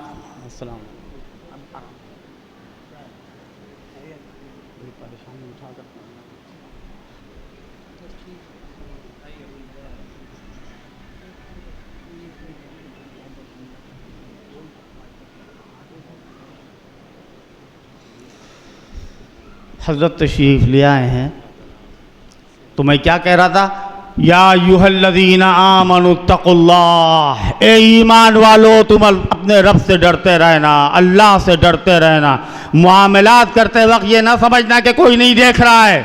حضرت تشریف لے آئے ہیں. تو میں کیا کہہ رہا تھا؟ یا ایھا الذین آمنوا اتقوا اللہ، اے ایمان والو تم اپنے رب سے ڈرتے رہنا، اللہ سے ڈرتے رہنا. معاملات کرتے وقت یہ نہ سمجھنا کہ کوئی نہیں دیکھ رہا ہے،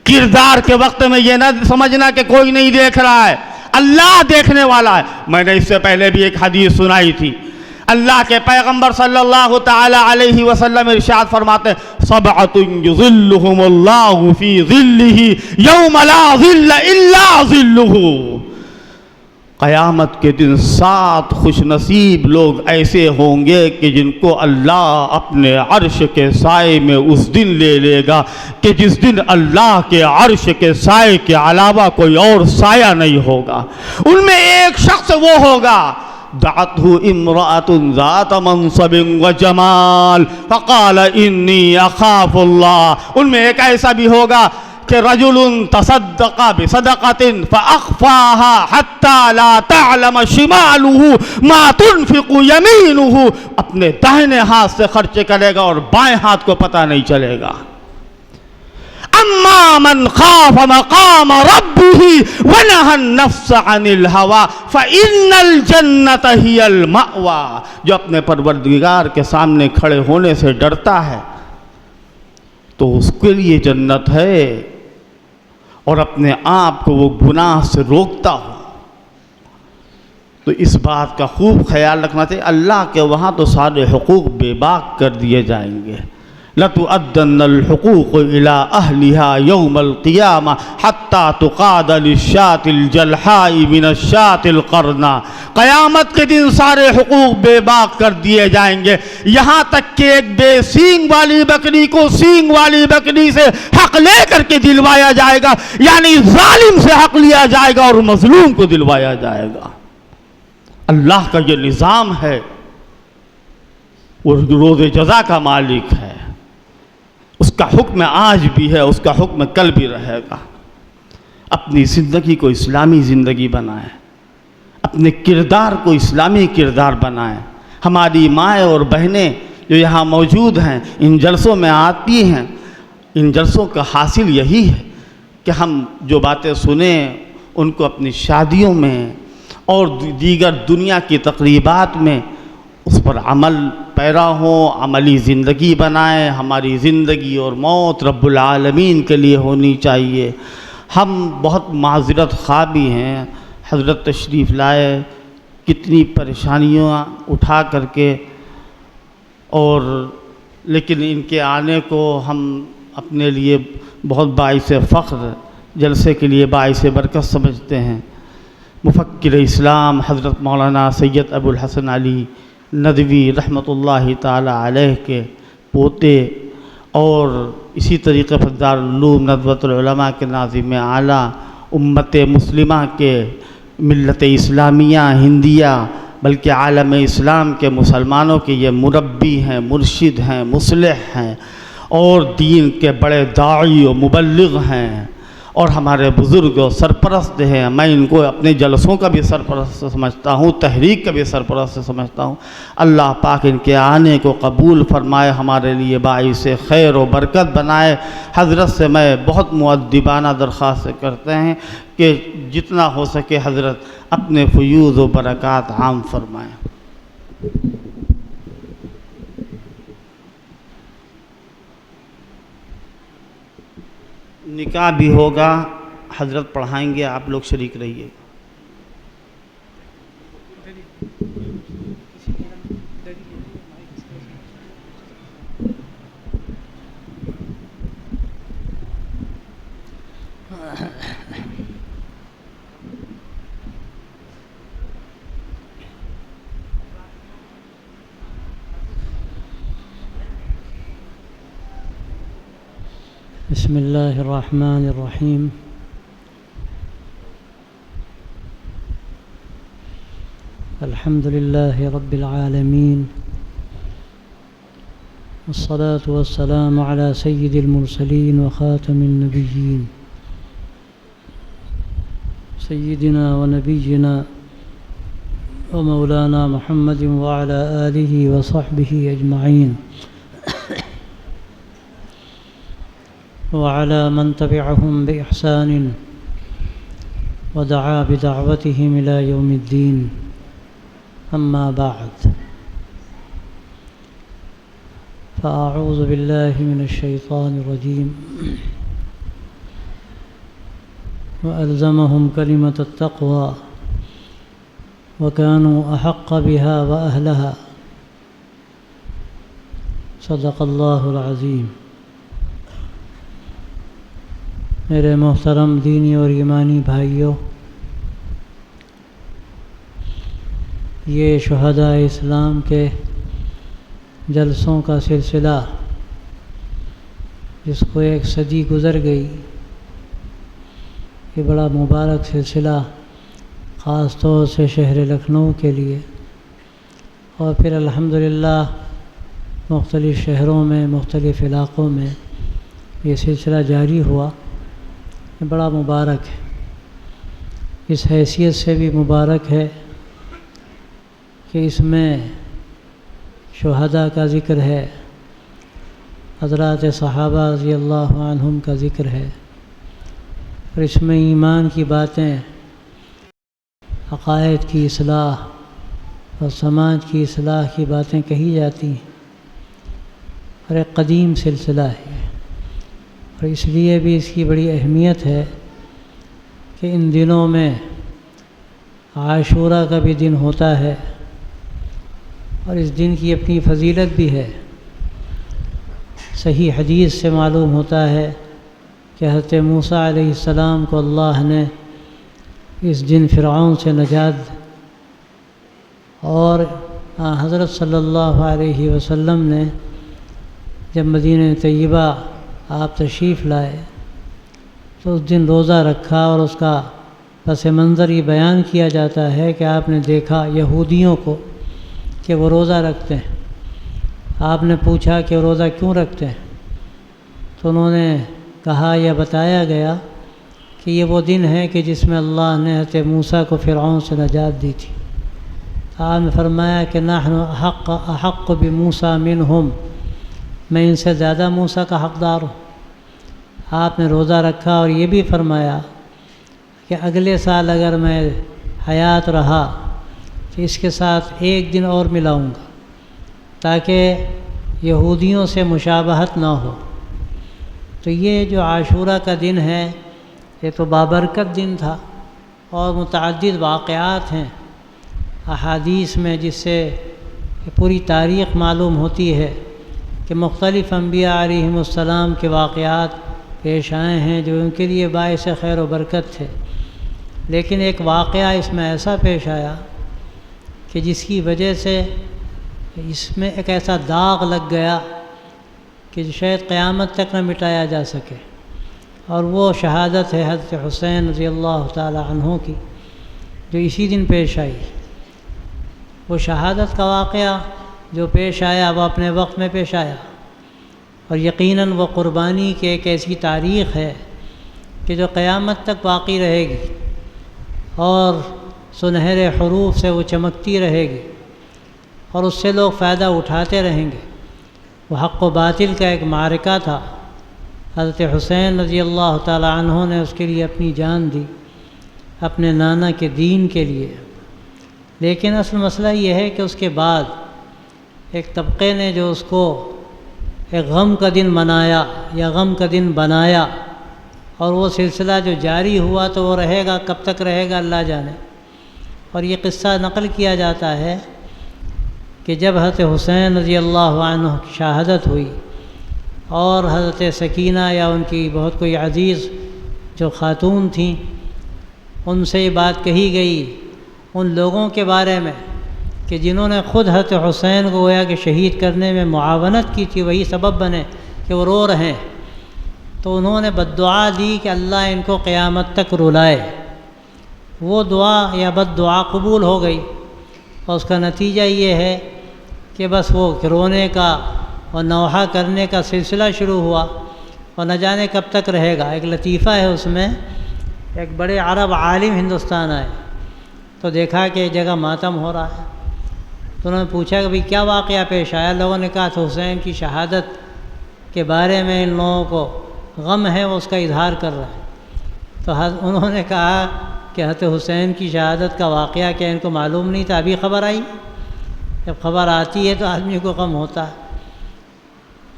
کردار کے وقت میں یہ نہ سمجھنا کہ کوئی نہیں دیکھ رہا ہے، اللہ دیکھنے والا ہے. میں نے اس سے پہلے بھی ایک حدیث سنائی تھی. اللہ کے پیغمبر صلی اللہ تعالی علیہ وسلم ارشاد فرماتے ہیں سبعۃ یظلھم اللہ فی ظلہ یوم لا ظل الا ظلہ. قیامت کے دن 7 خوش نصیب لوگ ایسے ہوں گے کہ جن کو اللہ اپنے عرش کے سائے میں اس دن لے لے گا کہ جس دن اللہ کے عرش کے سائے کے علاوہ کوئی اور سایہ نہیں ہوگا. ان میں ایک شخص وہ ہوگا دعته امرأة ذات منصب وجمال فقال انی اخاف اللہ. ان میں ایک ایسا بھی ہوگا کہ رجل تصدق بصدقة فأخفاها حتى لا تعلم شماله ما تنفق يمينه، اپنے داہنے ہاتھ سے خرچ کرے گا اور بائیں ہاتھ کو پتہ نہیں چلے گا. اما من خاف مقام ربه ونهى النفس عن الهوى فإن الجنة هي المأوى. جو اپنے پروردگار کے سامنے کھڑے ہونے سے ڈرتا ہے تو اس کے لیے جنت ہے، اور اپنے آپ کو وہ گناہ سے روکتا ہو. تو اس بات کا خوب خیال رکھنا چاہیے. اللہ کے وہاں تو سارے حقوق بے باک کر دیے جائیں گے. لَتُؤَدَّنَّ الْحُقُوقُ إِلَىٰ أَهْلِهَا يَوْمَ الْقِيَامَةِ حَتَّى تُقَادَ لِلشَّاةِ الْجَلْحَاءِ مِنَ الشَّاةِ الْقَرْنَةِ. قیامت کے دن سارے حقوق بے باک کر دیے جائیں گے، یہاں تک کہ ایک بے سینگ والی بکری کو سینگ والی بکری سے حق لے کر کے دلوایا جائے گا. یعنی ظالم سے حق لیا جائے گا اور مظلوم کو دلوایا جائے گا. اللہ کا یہ نظام ہے، وہ روز جزا کا مالک ہے. اس کا حکم آج بھی ہے، اس کا حکم کل بھی رہے گا. اپنی زندگی کو اسلامی زندگی بنائیں، اپنے کردار کو اسلامی کردار بنائیں. ہماری مائیں اور بہنیں جو یہاں موجود ہیں ان جلسوں میں آتی ہیں، ان جلسوں کا حاصل یہی ہے کہ ہم جو باتیں سنیں ان کو اپنی شادیوں میں اور دیگر دنیا کی تقریبات میں اس پر عمل پیرا ہوں، عملی زندگی بنائیں. ہماری زندگی اور موت رب العالمین کے لیے ہونی چاہیے. ہم بہت معذرت خواہ بھی ہیں. حضرت تشریف لائے، کتنی پریشانیاں اٹھا کر کے، اور لیکن ان کے آنے کو ہم اپنے لیے بہت باعث فخر، جلسے کے لیے باعث برکت سمجھتے ہیں. مفکر اسلام حضرت مولانا سید ابو الحسن علی ندوی رحمۃ اللہ تعالی علیہ کے پوتے اور اسی طریقے پر دارالعلوم ندوۃ العلماء کے ناظم اعلیٰ، امت مسلمہ کے، ملت اسلامیہ ہندیہ بلکہ عالم اسلام کے مسلمانوں کے یہ مربی ہیں، مرشد ہیں، مصلح ہیں اور دین کے بڑے داعی و مبلغ ہیں. اور ہمارے بزرگ سرپرست ہیں، میں ان کو اپنے جلسوں کا بھی سرپرست سمجھتا ہوں، تحریک کا بھی سرپرست سمجھتا ہوں۔ اللہ پاک ان کے آنے کو قبول فرمائے، ہمارے لیے باعث خیر و برکت بنائے۔ حضرت سے میں بہت مؤدبانہ درخواست کرتے ہیں کہ جتنا ہو سکے حضرت اپنے فیوض و برکات عام فرمائیں۔ نکاح بھی ہوگا، حضرت پڑھائیں گے، آپ لوگ شریک رہیے۔ بسم اللہ الرحمن الرحیم۔ الحمد للہ رب العالمین، والصلاة والسلام على سید المرسلین وخاتم النبیین، سیدنا ونبینا ومولانا محمد وعلى آلہ وصحبہ اجمعین، وعلى من تبعهم بإحسان ودعا بدعوتهم إلى يوم الدين، أما بعد، فأعوذ بالله من الشيطان الرجيم، وألزمهم كلمة التقوى وكانوا أحق بها وأهلها، صدق الله العظيم۔ میرے محترم دینی اور ایمانی بھائیوں، یہ شہداء اسلام کے جلسوں کا سلسلہ جس کو 1 صدی گزر گئی، یہ بڑا مبارک سلسلہ خاص طور سے شہر لکھنؤ کے لیے، اور پھر الحمدللہ مختلف شہروں میں، مختلف علاقوں میں یہ سلسلہ جاری ہوا۔ بڑا مبارک ہے، اس حیثیت سے بھی مبارک ہے کہ اس میں شہداء کا ذکر ہے، حضرات صحابہ رضی اللہ عنہم کا ذکر ہے، اور اس میں ایمان کی باتیں، عقائد کی اصلاح اور سماج کی اصلاح کی باتیں کہی جاتی ہیں، اور ایک قدیم سلسلہ ہے، اور اس لیے بھی اس کی بڑی اہمیت ہے کہ ان دنوں میں عاشوراء کا بھی دن ہوتا ہے، اور اس دن کی اپنی فضیلت بھی ہے۔ صحیح حدیث سے معلوم ہوتا ہے کہ حضرت موسیٰ علیہ السلام کو اللہ نے اس دن فرعون سے نجات، اور حضرت صلی اللہ علیہ وسلم نے جب مدینہ طیبہ آپ تشریف لائے تو اس دن روزہ رکھا، اور اس کا پس منظر یہ بیان کیا جاتا ہے کہ آپ نے دیکھا یہودیوں کو کہ وہ روزہ رکھتے ہیں۔ آپ نے پوچھا کہ روزہ کیوں رکھتے ہیں، تو انہوں نے کہا، یا بتایا گیا کہ یہ وہ دن ہے کہ جس میں اللہ نے حضرت موسیٰ کو فرعون سے نجات دی تھی۔ آپ نے فرمایا کہ نحن احق بموسیٰ منہم، میں ان سے زیادہ موسیٰ کا حقدار ہوں۔ آپ نے روزہ رکھا، اور یہ بھی فرمایا کہ اگلے سال اگر میں حیات رہا تو اس کے ساتھ 1 دن اور ملاؤں گا تاکہ یہودیوں سے مشابہت نہ ہو۔ تو یہ جو عاشوراء کا دن ہے، یہ تو بابرکت دن تھا، اور متعدد واقعات ہیں احادیث میں جس سے پوری تاریخ معلوم ہوتی ہے کہ مختلف انبیاء علیہم السلام کے واقعات پیش آئے ہیں جو ان کے لیے باعث خیر و برکت تھے، لیکن ایک واقعہ اس میں ایسا پیش آیا کہ جس کی وجہ سے اس میں ایک ایسا داغ لگ گیا کہ شاید قیامت تک نہ مٹایا جا سکے، اور وہ شہادت ہے حضرت حسین رضی اللہ تعالی عنہ کی، جو اسی دن پیش آئی۔ وہ شہادت کا واقعہ جو پیش آیا وہ اپنے وقت میں پیش آیا، اور یقیناً وہ قربانی کی ایک ایسی تاریخ ہے کہ جو قیامت تک باقی رہے گی اور سنہرے حروف سے وہ چمکتی رہے گی اور اس سے لوگ فائدہ اٹھاتے رہیں گے۔ وہ حق و باطل کا ایک معرکہ تھا۔ حضرت حسین رضی اللہ تعالی عنہ نے اس کے لیے اپنی جان دی، اپنے نانا کے دین کے لیے۔ لیکن اصل مسئلہ یہ ہے کہ اس کے بعد ایک طبقے نے جو اس کو ایک غم کا دن منایا یا غم کا دن بنایا، اور وہ سلسلہ جو جاری ہوا تو وہ رہے گا، کب تک رہے گا اللہ جانے۔ اور یہ قصہ نقل کیا جاتا ہے کہ جب حضرت حسین رضی اللہ عنہ کی شہادت ہوئی اور حضرت سکینہ یا ان کی بہت کوئی عزیز جو خاتون تھیں، ان سے یہ بات کہی گئی ان لوگوں کے بارے میں کہ جنہوں نے خود حضرت حسین کو گویا کہ شہید کرنے میں معاونت کی تھی، وہی سبب بنے کہ وہ رو رہے ہیں، تو انہوں نے بددعا دی کہ اللہ ان کو قیامت تک رلائے۔ وہ دعا یا بددعا قبول ہو گئی، اور اس کا نتیجہ یہ ہے کہ بس وہ رونے کا اور نوحہ کرنے کا سلسلہ شروع ہوا، اور نہ جانے کب تک رہے گا۔ ایک لطیفہ ہے اس میں، ایک بڑے عرب عالم ہندوستان آئے تو دیکھا کہ ایک جگہ ماتم ہو رہا ہے، تو انہوں نے پوچھا کہ بھئی کیا واقعہ پیش آیا؟ لوگوں نے کہا تو حسین کی شہادت کے بارے میں ان لوگوں کو غم ہے، وہ اس کا اظہار کر رہے ہیں۔ تو انہوں نے کہا کہ حضرت حسین کی شہادت کا واقعہ کیا ان کو معلوم نہیں تھا؟ ابھی خبر آئی؟ جب خبر آتی ہے تو آدمی کو غم ہوتا ہے۔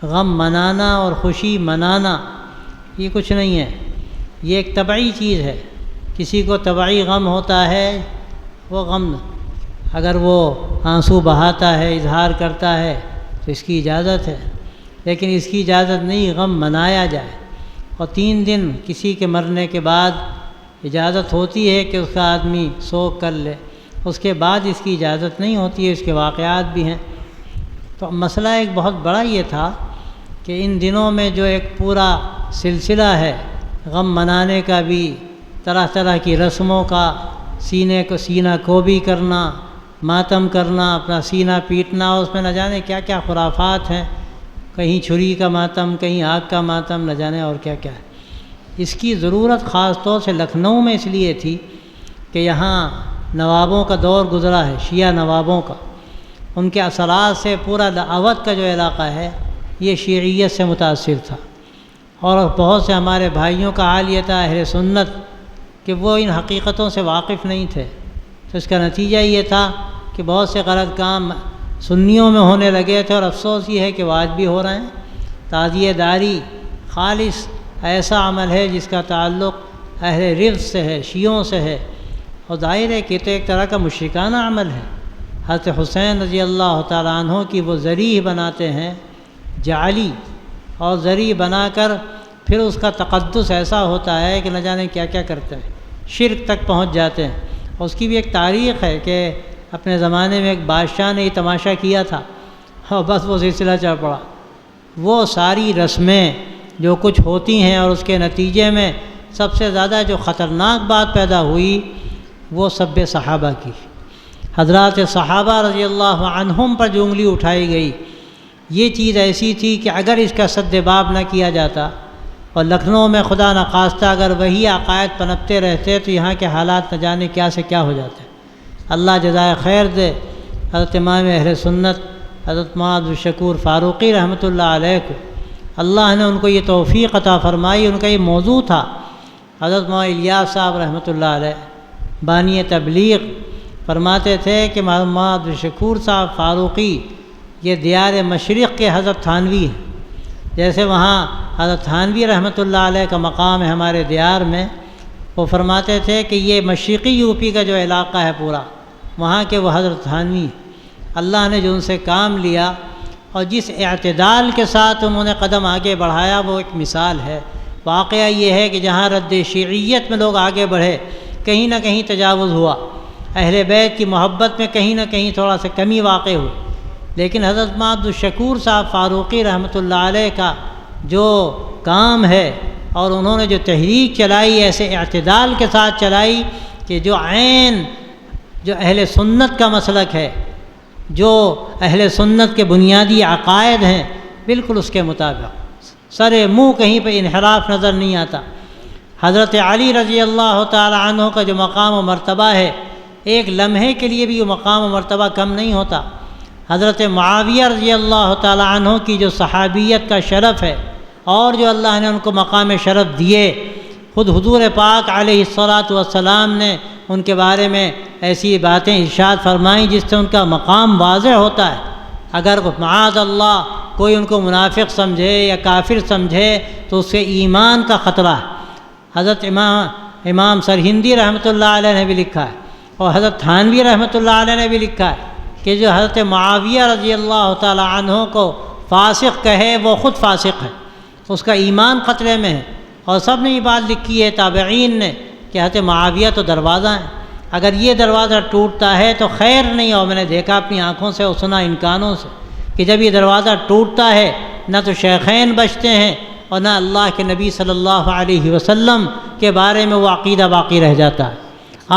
غم منانا اور خوشی منانا یہ کچھ نہیں ہے، یہ ایک طبعی چیز ہے۔ کسی کو طبعی غم ہوتا ہے، وہ غم اگر وہ آنسو بہاتا ہے، اظہار کرتا ہے تو اس کی اجازت ہے، لیکن اس کی اجازت نہیں غم منایا جائے۔ اور 3 دن کسی کے مرنے کے بعد اجازت ہوتی ہے کہ اس کا آدمی سوگ کر لے، اس کے بعد اس کی اجازت نہیں ہوتی ہے، اس کے واقعات بھی ہیں۔ تو مسئلہ ایک بہت بڑا یہ تھا کہ ان دنوں میں جو ایک پورا سلسلہ ہے غم منانے کا بھی، طرح طرح کی رسموں کا، سینہ کوبی کرنا، ماتم کرنا، اپنا سینہ پیٹنا، اس میں نہ جانے کیا کیا خرافات ہیں، کہیں چھری کا ماتم، کہیں آگ کا ماتم، نہ جانے اور کیا کیا ہے۔ اس کی ضرورت خاص طور سے لکھنؤ میں اس لیے تھی کہ یہاں نوابوں کا دور گزرا ہے، شیعہ نوابوں کا، ان کے اثرات سے پورا اودھ کا جو علاقہ ہے یہ شیعیت سے متاثر تھا، اور بہت سے ہمارے بھائیوں کا حال یہ تھا اہل سنت کہ وہ ان حقیقتوں سے واقف نہیں تھے۔ تو اس کا نتیجہ یہ تھا کہ بہت سے غلط کام سنیوں میں ہونے لگے تھے، اور افسوس یہ ہے کہ وہ آج بھی ہو رہے ہیں۔ تعزیہ داری خالص ایسا عمل ہے جس کا تعلق اہل رفض سے ہے، شیعوں سے ہے، اور ظاہر ہے کہ تو ایک طرح کا مشرکانہ عمل ہے۔ حضرت حسین رضی اللہ تعالیٰ عنہ کی وہ ذریعہ بناتے ہیں جعلی، اور ذریعہ بنا کر پھر اس کا تقدس ایسا ہوتا ہے کہ نہ جانے کیا کیا کرتے ہیں، شرک تک پہنچ جاتے ہیں۔ اور اس کی بھی ایک تاریخ ہے کہ اپنے زمانے میں ایک بادشاہ نے یہ تماشا کیا تھا اور بس وہ سلسلہ چل پڑا۔ وہ ساری رسمیں جو کچھ ہوتی ہیں اور اس کے نتیجے میں سب سے زیادہ جو خطرناک بات پیدا ہوئی وہ سب صحابہ کی، حضرات صحابہ رضی اللہ عنہم پر جو انگلی اٹھائی گئی، یہ چیز ایسی تھی کہ اگر اس کا سد باب نہ کیا جاتا اور لکھنؤ میں خدا نخواستہ اگر وہی عقائد پنپتے رہتے تو یہاں کے حالات نہ جانے کیا سے کیا ہو جاتے۔ اللہ جزائے خیر دے حضرت امام اہل سنت حضرت مولانا عبدالشکور فاروقی رحمۃ اللہ علیہ کو، اللہ نے ان کو یہ توفیق عطا فرمائی۔ ان کا یہ موضوع تھا۔ حضرت مولانا الیاس صاحب رحمۃ اللہ علیہ بانی تبلیغ فرماتے تھے کہ مولانا عبدالشکور صاحب فاروقی یہ دیار مشرق کے حضرت تھانوی ہیں، جیسے وہاں حضرت تھانوی رحمۃ اللہ علیہ کا مقام ہے ہمارے دیار میں۔ وہ فرماتے تھے کہ یہ مشرقی یوپی کا جو علاقہ ہے پورا، وہاں کے وہ حضرت تھانوی، اللہ نے جو ان سے کام لیا اور جس اعتدال کے ساتھ انہوں نے قدم آگے بڑھایا وہ ایک مثال ہے۔ واقعہ یہ ہے کہ جہاں رد شیعیت میں لوگ آگے بڑھے، کہیں نہ کہیں تجاوز ہوا، اہل بیت کی محبت میں کہیں نہ کہیں تھوڑا سا کمی واقع ہوئی، لیکن حضرت مولانا عبدالشکور صاحب فاروقی رحمۃ اللہ علیہ کا جو کام ہے اور انہوں نے جو تحریک چلائی ایسے اعتدال کے ساتھ چلائی کہ جو اہل سنت کا مسلک ہے، جو اہل سنت کے بنیادی عقائد ہیں، بالکل اس کے مطابق سر منہ کہیں پہ انحراف نظر نہیں آتا۔ حضرت علی رضی اللہ تعالی عنہ کا جو مقام و مرتبہ ہے، ایک لمحے کے لیے بھی وہ مقام و مرتبہ کم نہیں ہوتا۔ حضرت معاویہ رضی اللہ تعالی عنہ کی جو صحابیت کا شرف ہے اور جو اللہ نے ان کو مقام شرف دیے، خود حضور پاک علیہ الصلاۃ والسلام نے ان کے بارے میں ایسی باتیں ارشاد فرمائیں جس سے ان کا مقام واضح ہوتا ہے۔ اگر معاذ اللہ کوئی ان کو منافق سمجھے یا کافر سمجھے تو اس سے ایمان کا خطرہ ہے۔ حضرت امام سرہندی رحمۃ اللہ علیہ نے بھی لکھا ہے اور حضرت تھانوی رحمۃ اللہ علیہ نے بھی لکھا ہے کہ جو حضرت معاویہ رضی اللہ تعالی عنہ کو فاسق کہے وہ خود فاسق ہے، اس کا ایمان خطرے میں ہے۔ اور سب نے یہ بات لکھی ہے تابعین نے کہ حضرت معاویہ تو دروازہ ہیں، اگر یہ دروازہ ٹوٹتا ہے تو خیر نہیں۔ اور میں نے دیکھا اپنی آنکھوں سے اور سنا ان کانوں سے کہ جب یہ دروازہ ٹوٹتا ہے نہ تو شیخین بچتے ہیں اور نہ اللہ کے نبی صلی اللہ علیہ وسلم کے بارے میں وہ عقیدہ باقی رہ جاتا ہے۔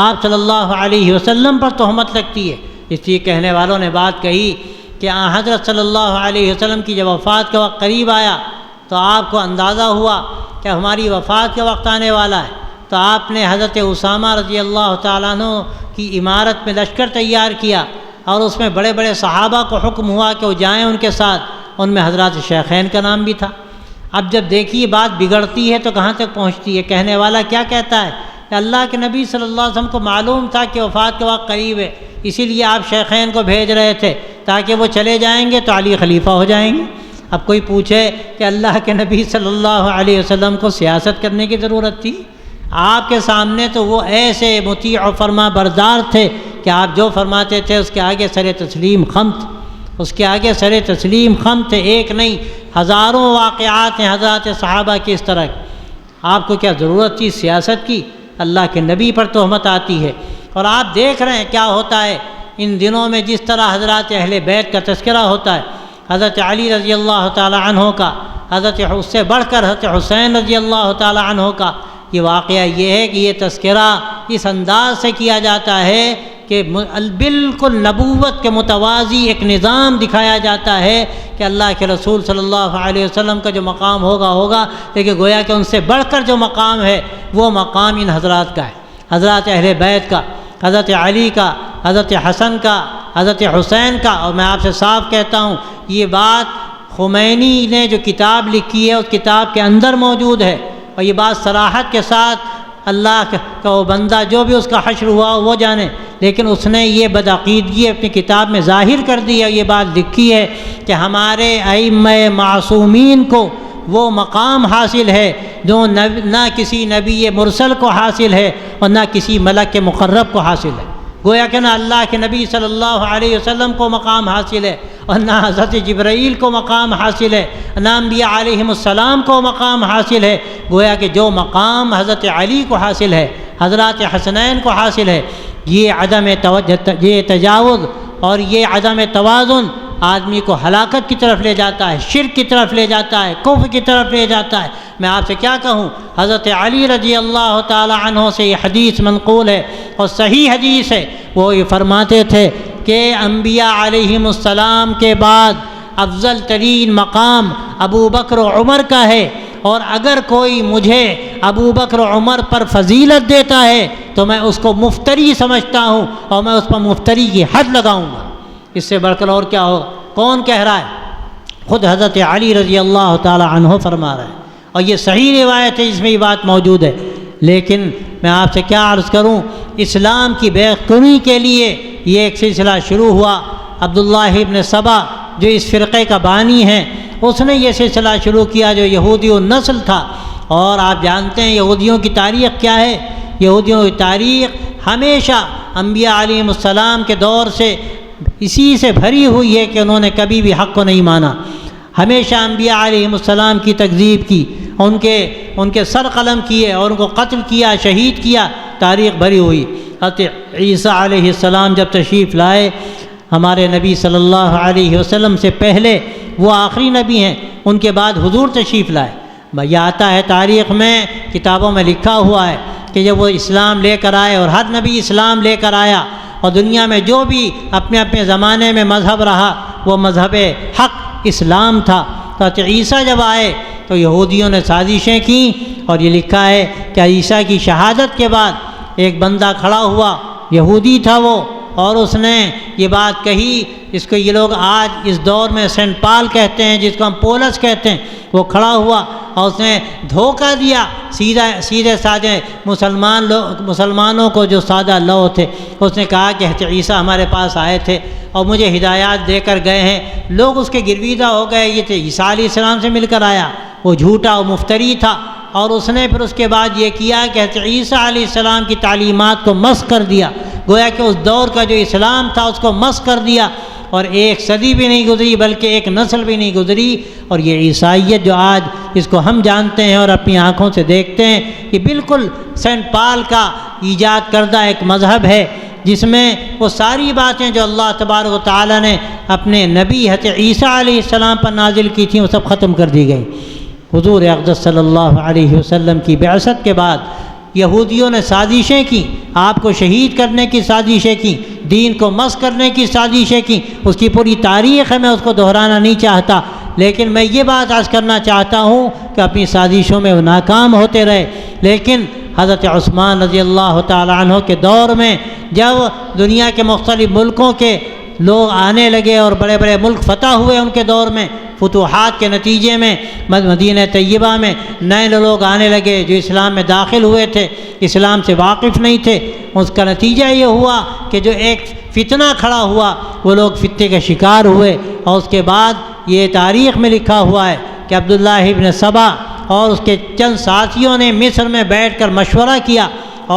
آپ صلی اللہ علیہ وسلم پر تہمت لگتی ہے، اس لیے کہنے والوں نے بات کہی کہ حضرت صلی اللہ علیہ وسلم کی جب وفات کا وقت قریب آیا تو آپ کو اندازہ ہوا کہ ہماری وفات کا وقت آنے والا ہے، تو آپ نے حضرت اسامہ رضی اللہ تعالیٰ عنہ کی عمارت میں لشکر تیار کیا اور اس میں بڑے بڑے صحابہ کو حکم ہوا کہ وہ جائیں ان کے ساتھ، ان میں حضرات شیخین کا نام بھی تھا۔ اب جب دیکھیے بات بگڑتی ہے تو کہاں تک پہنچتی ہے۔ کہنے والا کیا کہتا ہے کہ اللہ کے نبی صلی اللہ علیہ وسلم کو معلوم تھا کہ وفات کا وقت قریب ہے، اسی لیے آپ شیخین کو بھیج رہے تھے تاکہ وہ چلے جائیں گے تو علی خلیفہ ہو جائیں گے۔ اب کوئی پوچھے کہ اللہ کے نبی صلی اللہ علیہ وسلم کو سیاست کرنے کی ضرورت تھی؟ آپ کے سامنے تو وہ ایسے مطیع و فرما بردار تھے کہ آپ جو فرماتے تھے اس کے آگے سر تسلیم خم تھے، اس کے آگے سر تسلیم خم تھے۔ ایک نہیں ہزاروں واقعات ہیں حضرات صحابہ کی اس طرح۔ آپ کو کیا ضرورت تھی سیاست کی؟ اللہ کے نبی پر تہمت آتی ہے۔ اور آپ دیکھ رہے ہیں کیا ہوتا ہے ان دنوں میں، جس طرح حضرات اہل بیت کا تذکرہ ہوتا ہے، حضرت علی رضی اللہ تعالی عنہ کا، حضرت اس سے بڑھ کر حضرت حسین رضی اللہ تعالی عنہ کا۔ یہ واقعہ یہ ہے کہ یہ تذکرہ اس انداز سے کیا جاتا ہے کہ بالکل نبوت کے متوازی ایک نظام دکھایا جاتا ہے کہ اللہ کے رسول صلی اللہ علیہ وسلم کا جو مقام ہوگا، لیکن گویا کہ ان سے بڑھ کر جو مقام ہے وہ مقام ان حضرات کا ہے، حضرات اہل بیت کا، حضرت علی کا، حضرت حسن کا، حضرت حسین کا۔ اور میں آپ سے صاف کہتا ہوں یہ بات خمینی نے جو کتاب لکھی ہے اس کتاب کے اندر موجود ہے، اور یہ بات صراحت کے ساتھ اللہ کا وہ بندہ جو بھی اس کا حشر ہوا وہ جانے، لیکن اس نے یہ بدعقیدگی اپنی کتاب میں ظاہر کر دی ہے۔ یہ بات لکھی ہے کہ ہمارے ائمہ معصومین کو وہ مقام حاصل ہے جو نہ کسی نبی مرسل کو حاصل ہے اور نہ کسی ملک کے مقرب کو حاصل ہے۔ گویا کہ نہ اللہ کے نبی صلی اللہ علیہ وسلم کو مقام حاصل ہے اور نہ حضرت جبرائیل کو مقام حاصل ہے، نہ انبیاء علیہم السلام کو مقام حاصل ہے۔ گویا کہ جو مقام حضرت علی کو حاصل ہے، حضرات حسنین کو حاصل ہے، یہ یہ تجاوز اور یہ عدم توازن آدمی کو ہلاکت کی طرف لے جاتا ہے، شرک کی طرف لے جاتا ہے، کفر کی طرف لے جاتا ہے۔ میں آپ سے کیا کہوں، حضرت علی رضی اللہ تعالی عنہ سے یہ حدیث منقول ہے اور صحیح حدیث ہے، وہ یہ فرماتے تھے کہ انبیاء علیہم السلام کے بعد افضل ترین مقام ابو بکر و عمر کا ہے، اور اگر کوئی مجھے ابو بکر و عمر پر فضیلت دیتا ہے تو میں اس کو مفتری سمجھتا ہوں اور میں اس پر مفتری کی حد لگاؤں گا۔ اس سے بڑھ کر اور کیا ہو؟ کون کہہ رہا ہے؟ خود حضرت علی رضی اللہ تعالی عنہ فرما رہا ہے، اور یہ صحیح روایت ہے جس میں یہ بات موجود ہے۔ لیکن میں آپ سے کیا عرض کروں، اسلام کی بیخبری کے لیے یہ ایک سلسلہ شروع ہوا۔ عبداللہ ابن سبا جو اس فرقے کا بانی ہیں، اس نے یہ سلسلہ شروع کیا جو یہودی النسل تھا۔ اور آپ جانتے ہیں یہودیوں کی تاریخ کیا ہے؟ یہودیوں کی تاریخ ہمیشہ انبیاء علیہم السلام کے دور سے اسی سے بھری ہوئی ہے کہ انہوں نے کبھی بھی حق کو نہیں مانا، ہمیشہ انبیاء علیہم السلام کی تکذیب کی، ان کے سر قلم کیے اور ان کو قتل کیا، شہید کیا، تاریخ بھری ہوئی۔ حضرت عیسیٰ علیہ السلام جب تشریف لائے، ہمارے نبی صلی اللہ علیہ وسلم سے پہلے وہ آخری نبی ہیں، ان کے بعد حضور تشریف لائے۔ یہ آتا ہے تاریخ میں، کتابوں میں لکھا ہوا ہے کہ جب وہ اسلام لے کر آئے، اور ہر نبی اسلام لے کر آیا، اور دنیا میں جو بھی اپنے اپنے زمانے میں مذہب رہا وہ مذہب حق اسلام تھا۔ تو عیسیٰ جب آئے تو یہودیوں نے سازشیں کیں، اور یہ لکھا ہے کہ عیسیٰ کی شہادت کے بعد ایک بندہ کھڑا ہوا، یہودی تھا وہ، اور اس نے یہ بات کہی، اس کو یہ لوگ آج اس دور میں سینٹ پال کہتے ہیں، جس کو ہم پولس کہتے ہیں، وہ کھڑا ہوا اور اس نے دھوکہ دیا سیدھے سادھے مسلمانوں کو جو سادہ لو تھے۔ اس نے کہا کہ حضرت عیسیٰ ہمارے پاس آئے تھے اور مجھے ہدایات دے کر گئے ہیں۔ لوگ اس کے گرویدہ ہو گئے، یہ تھے عیسیٰ علیہ السلام سے مل کر آیا، وہ جھوٹا و مفتری تھا۔ اور اس نے پھر اس کے بعد یہ کیا کہ حضرت عیسیٰ علیہ السلام کی تعلیمات کو مسخ کر دیا، گویا کہ اس دور کا جو اسلام تھا اس کو مسخ کر دیا، اور ایک صدی بھی نہیں گزری بلکہ ایک نسل بھی نہیں گزری، اور یہ عیسائیت جو آج اس کو ہم جانتے ہیں اور اپنی آنکھوں سے دیکھتے ہیں، یہ بالکل سینٹ پال کا ایجاد کردہ ایک مذہب ہے، جس میں وہ ساری باتیں جو اللہ تبارک و تعالیٰ نے اپنے نبی حضرت عیسیٰ علیہ السلام پر نازل کی تھیں وہ سب ختم کر دی گئیں۔ حضور اقدس صلی اللہ علیہ وسلم کی بعثت کے بعد یہودیوں نے سازشیں کی، آپ کو شہید کرنے کی سازشیں کی، دین کو مسخ کرنے کی سازشیں کی، اس کی پوری تاریخ ہے، میں اس کو دہرانا نہیں چاہتا، لیکن میں یہ بات عرض کرنا چاہتا ہوں کہ اپنی سازشوں میں وہ ناکام ہوتے رہے۔ لیکن حضرت عثمان رضی اللہ تعالی عنہ کے دور میں جب دنیا کے مختلف ملکوں کے لوگ آنے لگے اور بڑے بڑے ملک فتح ہوئے ان کے دور میں، فتوحات کے نتیجے میں مدینہ طیبہ میں نئے لوگ آنے لگے جو اسلام میں داخل ہوئے تھے، اسلام سے واقف نہیں تھے، اس کا نتیجہ یہ ہوا کہ جو ایک فتنہ کھڑا ہوا وہ لوگ فتنے کے شکار ہوئے، اور اس کے بعد یہ تاریخ میں لکھا ہوا ہے کہ عبداللہ ابن سبا اور اس کے چند ساتھیوں نے مصر میں بیٹھ کر مشورہ کیا،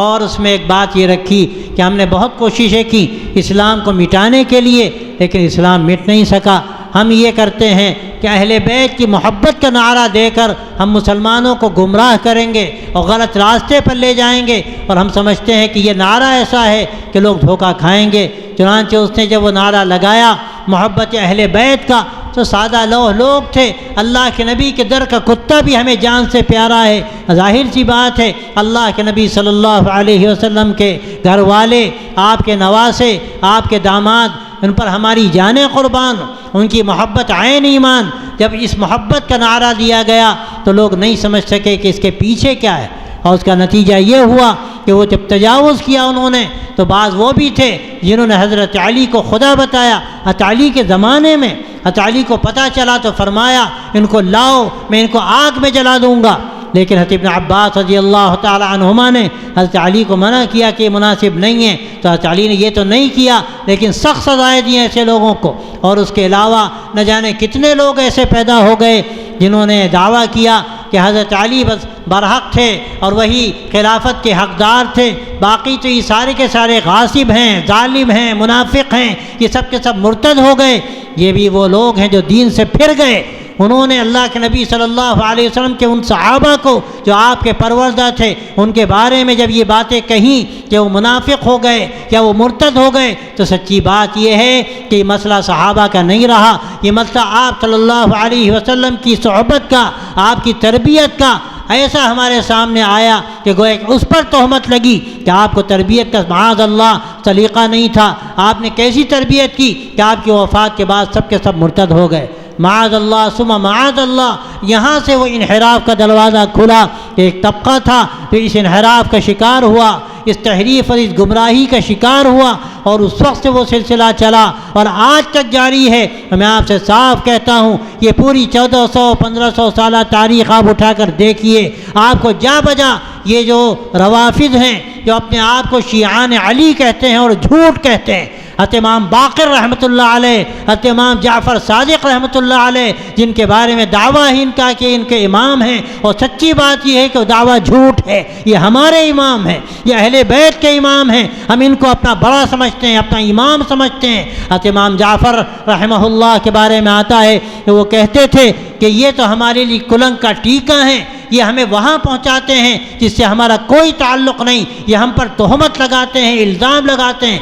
اور اس میں ایک بات یہ رکھی کہ ہم نے بہت کوششیں کی اسلام کو مٹانے کے لیے، لیکن اسلام مٹ نہیں سکا۔ ہم یہ کرتے ہیں کہ اہل بیت کی محبت کا نعرہ دے کر ہم مسلمانوں کو گمراہ کریں گے اور غلط راستے پر لے جائیں گے، اور ہم سمجھتے ہیں کہ یہ نعرہ ایسا ہے کہ لوگ دھوکہ کھائیں گے۔ چنانچہ اس نے جب وہ نعرہ لگایا محبت اہل بیت کا، تو سادہ لوگ تھے، اللہ کے نبی کے در کا کتا بھی ہمیں جان سے پیارا ہے۔ ظاہر سی بات ہے اللہ کے نبی صلی اللہ علیہ وسلم کے گھر والے، آپ کے نواسے، آپ کے داماد، ان پر ہماری جانیں قربان، ان کی محبت عین ایمان۔ جب اس محبت کا نعرہ دیا گیا تو لوگ نہیں سمجھ سکے کہ اس کے پیچھے کیا ہے، اور اس کا نتیجہ یہ ہوا کہ وہ جب تجاوز کیا انہوں نے، تو بعض وہ بھی تھے جنہوں نے حضرت علی کو خدا بتایا۔ حضرت علی کے زمانے میں حضرت علی کو پتہ چلا تو فرمایا ان کو لاؤ، میں ان کو آگ میں جلا دوں گا، لیکن حضرت ابن عباس رضی اللہ تعالی عنہما نے حضرت علی کو منع کیا کہ یہ مناسب نہیں ہے، تو حضرت علی نے یہ تو نہیں کیا لیکن سخت سزائیں دی ایسے لوگوں کو۔ اور اس کے علاوہ نہ جانے کتنے لوگ ایسے پیدا ہو گئے جنہوں نے دعویٰ کیا کہ حضرت علی بس برحق تھے اور وہی خلافت کے حقدار تھے، باقی تو یہ سارے کے سارے غاصب ہیں، ظالم ہیں، منافق ہیں، یہ سب کے سب مرتد ہو گئے۔ یہ بھی وہ لوگ ہیں جو دین سے پھر گئے۔ انہوں نے اللہ کے نبی صلی اللہ علیہ وسلم کے ان صحابہ کو جو آپ کے پروردہ تھے ان کے بارے میں جب یہ باتیں کہیں کہ وہ منافق ہو گئے یا وہ مرتد ہو گئے، تو سچی بات یہ ہے کہ یہ مسئلہ صحابہ کا نہیں رہا، یہ مسئلہ آپ صلی اللہ علیہ وسلم کی صحبت کا، آپ کی تربیت کا ایسا ہمارے سامنے آیا کہ گویا کہ اس پر تہمت لگی کہ آپ کو تربیت کا معاذ اللہ سلیقہ نہیں تھا۔ آپ نے کیسی تربیت کی کہ آپ کی وفات کے بعد سب کے سب مرتد ہو گئے، معاذ اللہ ثم معاذ اللہ۔ یہاں سے وہ انحراف کا دروازہ کھلا، ایک طبقہ تھا جو اس انحراف کا شکار ہوا، اس تحریف اور اس گمراہی کا شکار ہوا، اور اس وقت سے وہ سلسلہ چلا اور آج تک جاری ہے۔ میں آپ سے صاف کہتا ہوں یہ پوری 1400-1500 سالہ تاریخ آپ اٹھا کر دیکھیے، آپ کو جا بجا یہ جو روافض ہیں جو اپنے آپ کو شیعان علی کہتے ہیں اور جھوٹ کہتے ہیں، حضرت امام باقر رحمۃ اللہ علیہ، حضرت امام جعفر صادق رحمۃ اللہ علیہ، جن کے بارے میں دعویٰ ہی ان کا کہ ان کے امام ہیں، اور سچی بات یہ ہے کہ وہ دعویٰ جھوٹ ہے، یہ ہمارے امام ہیں، یہ اہل بیت کے امام ہیں، ہم ان کو اپنا بڑا سمجھتے ہیں، اپنا امام سمجھتے ہیں۔ حضرت امام جعفر رحمہ اللہ کے بارے میں آتا ہے کہ وہ کہتے تھے کہ یہ تو ہمارے لیے کلنگ کا ٹیکا ہے، یہ ہمیں وہاں پہنچاتے ہیں جس سے ہمارا کوئی تعلق نہیں، یہ ہم پر تہمت لگاتے ہیں، الزام لگاتے ہیں۔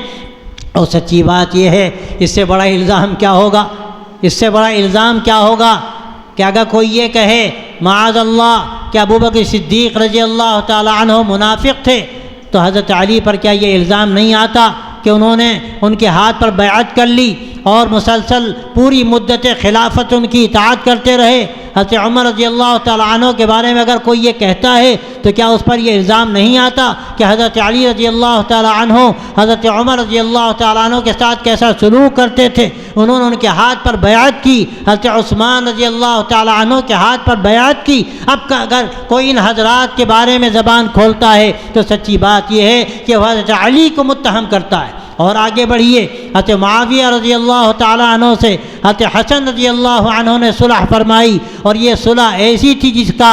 اور سچی بات یہ ہے اس سے بڑا الزام کیا ہوگا، اس سے بڑا الزام کیا ہوگا کہ اگر کوئی یہ کہے معاذ اللہ کہ ابوبکر صدیق رضی اللہ تعالی عنہ منافق تھے، تو حضرت علی پر کیا یہ الزام نہیں آتا کہ انہوں نے ان کے ہاتھ پر بیعت کر لی اور مسلسل پوری مدت خلافت ان کی اطاعت کرتے رہے؟ حضرت عمر رضی اللہ تعالیٰ عنہ کے بارے میں اگر کوئی یہ کہتا ہے تو کیا اس پر یہ الزام نہیں آتا کہ حضرت علی رضی اللہ تعالیٰ عنہ حضرت عمر رضی اللہ تعالیٰ عنہ کے ساتھ کیسا سلوک کرتے تھے؟ انہوں نے ان کے ہاتھ پر بیعت کی، حضرت عثمان رضی اللہ تعالیٰ عنہ کے ہاتھ پر بیعت کی۔ اب اگر کوئی ان حضرات کے بارے میں زبان کھولتا ہے تو سچی بات یہ ہے کہ وہ حضرت علی کو متہم کرتا ہے۔ اور آگے بڑھیے، حضرت معاویہ رضی اللہ تعالیٰ عنہ سے حضرت حسن رضی اللہ عنہ نے صلح فرمائی، اور یہ صلح ایسی تھی جس کا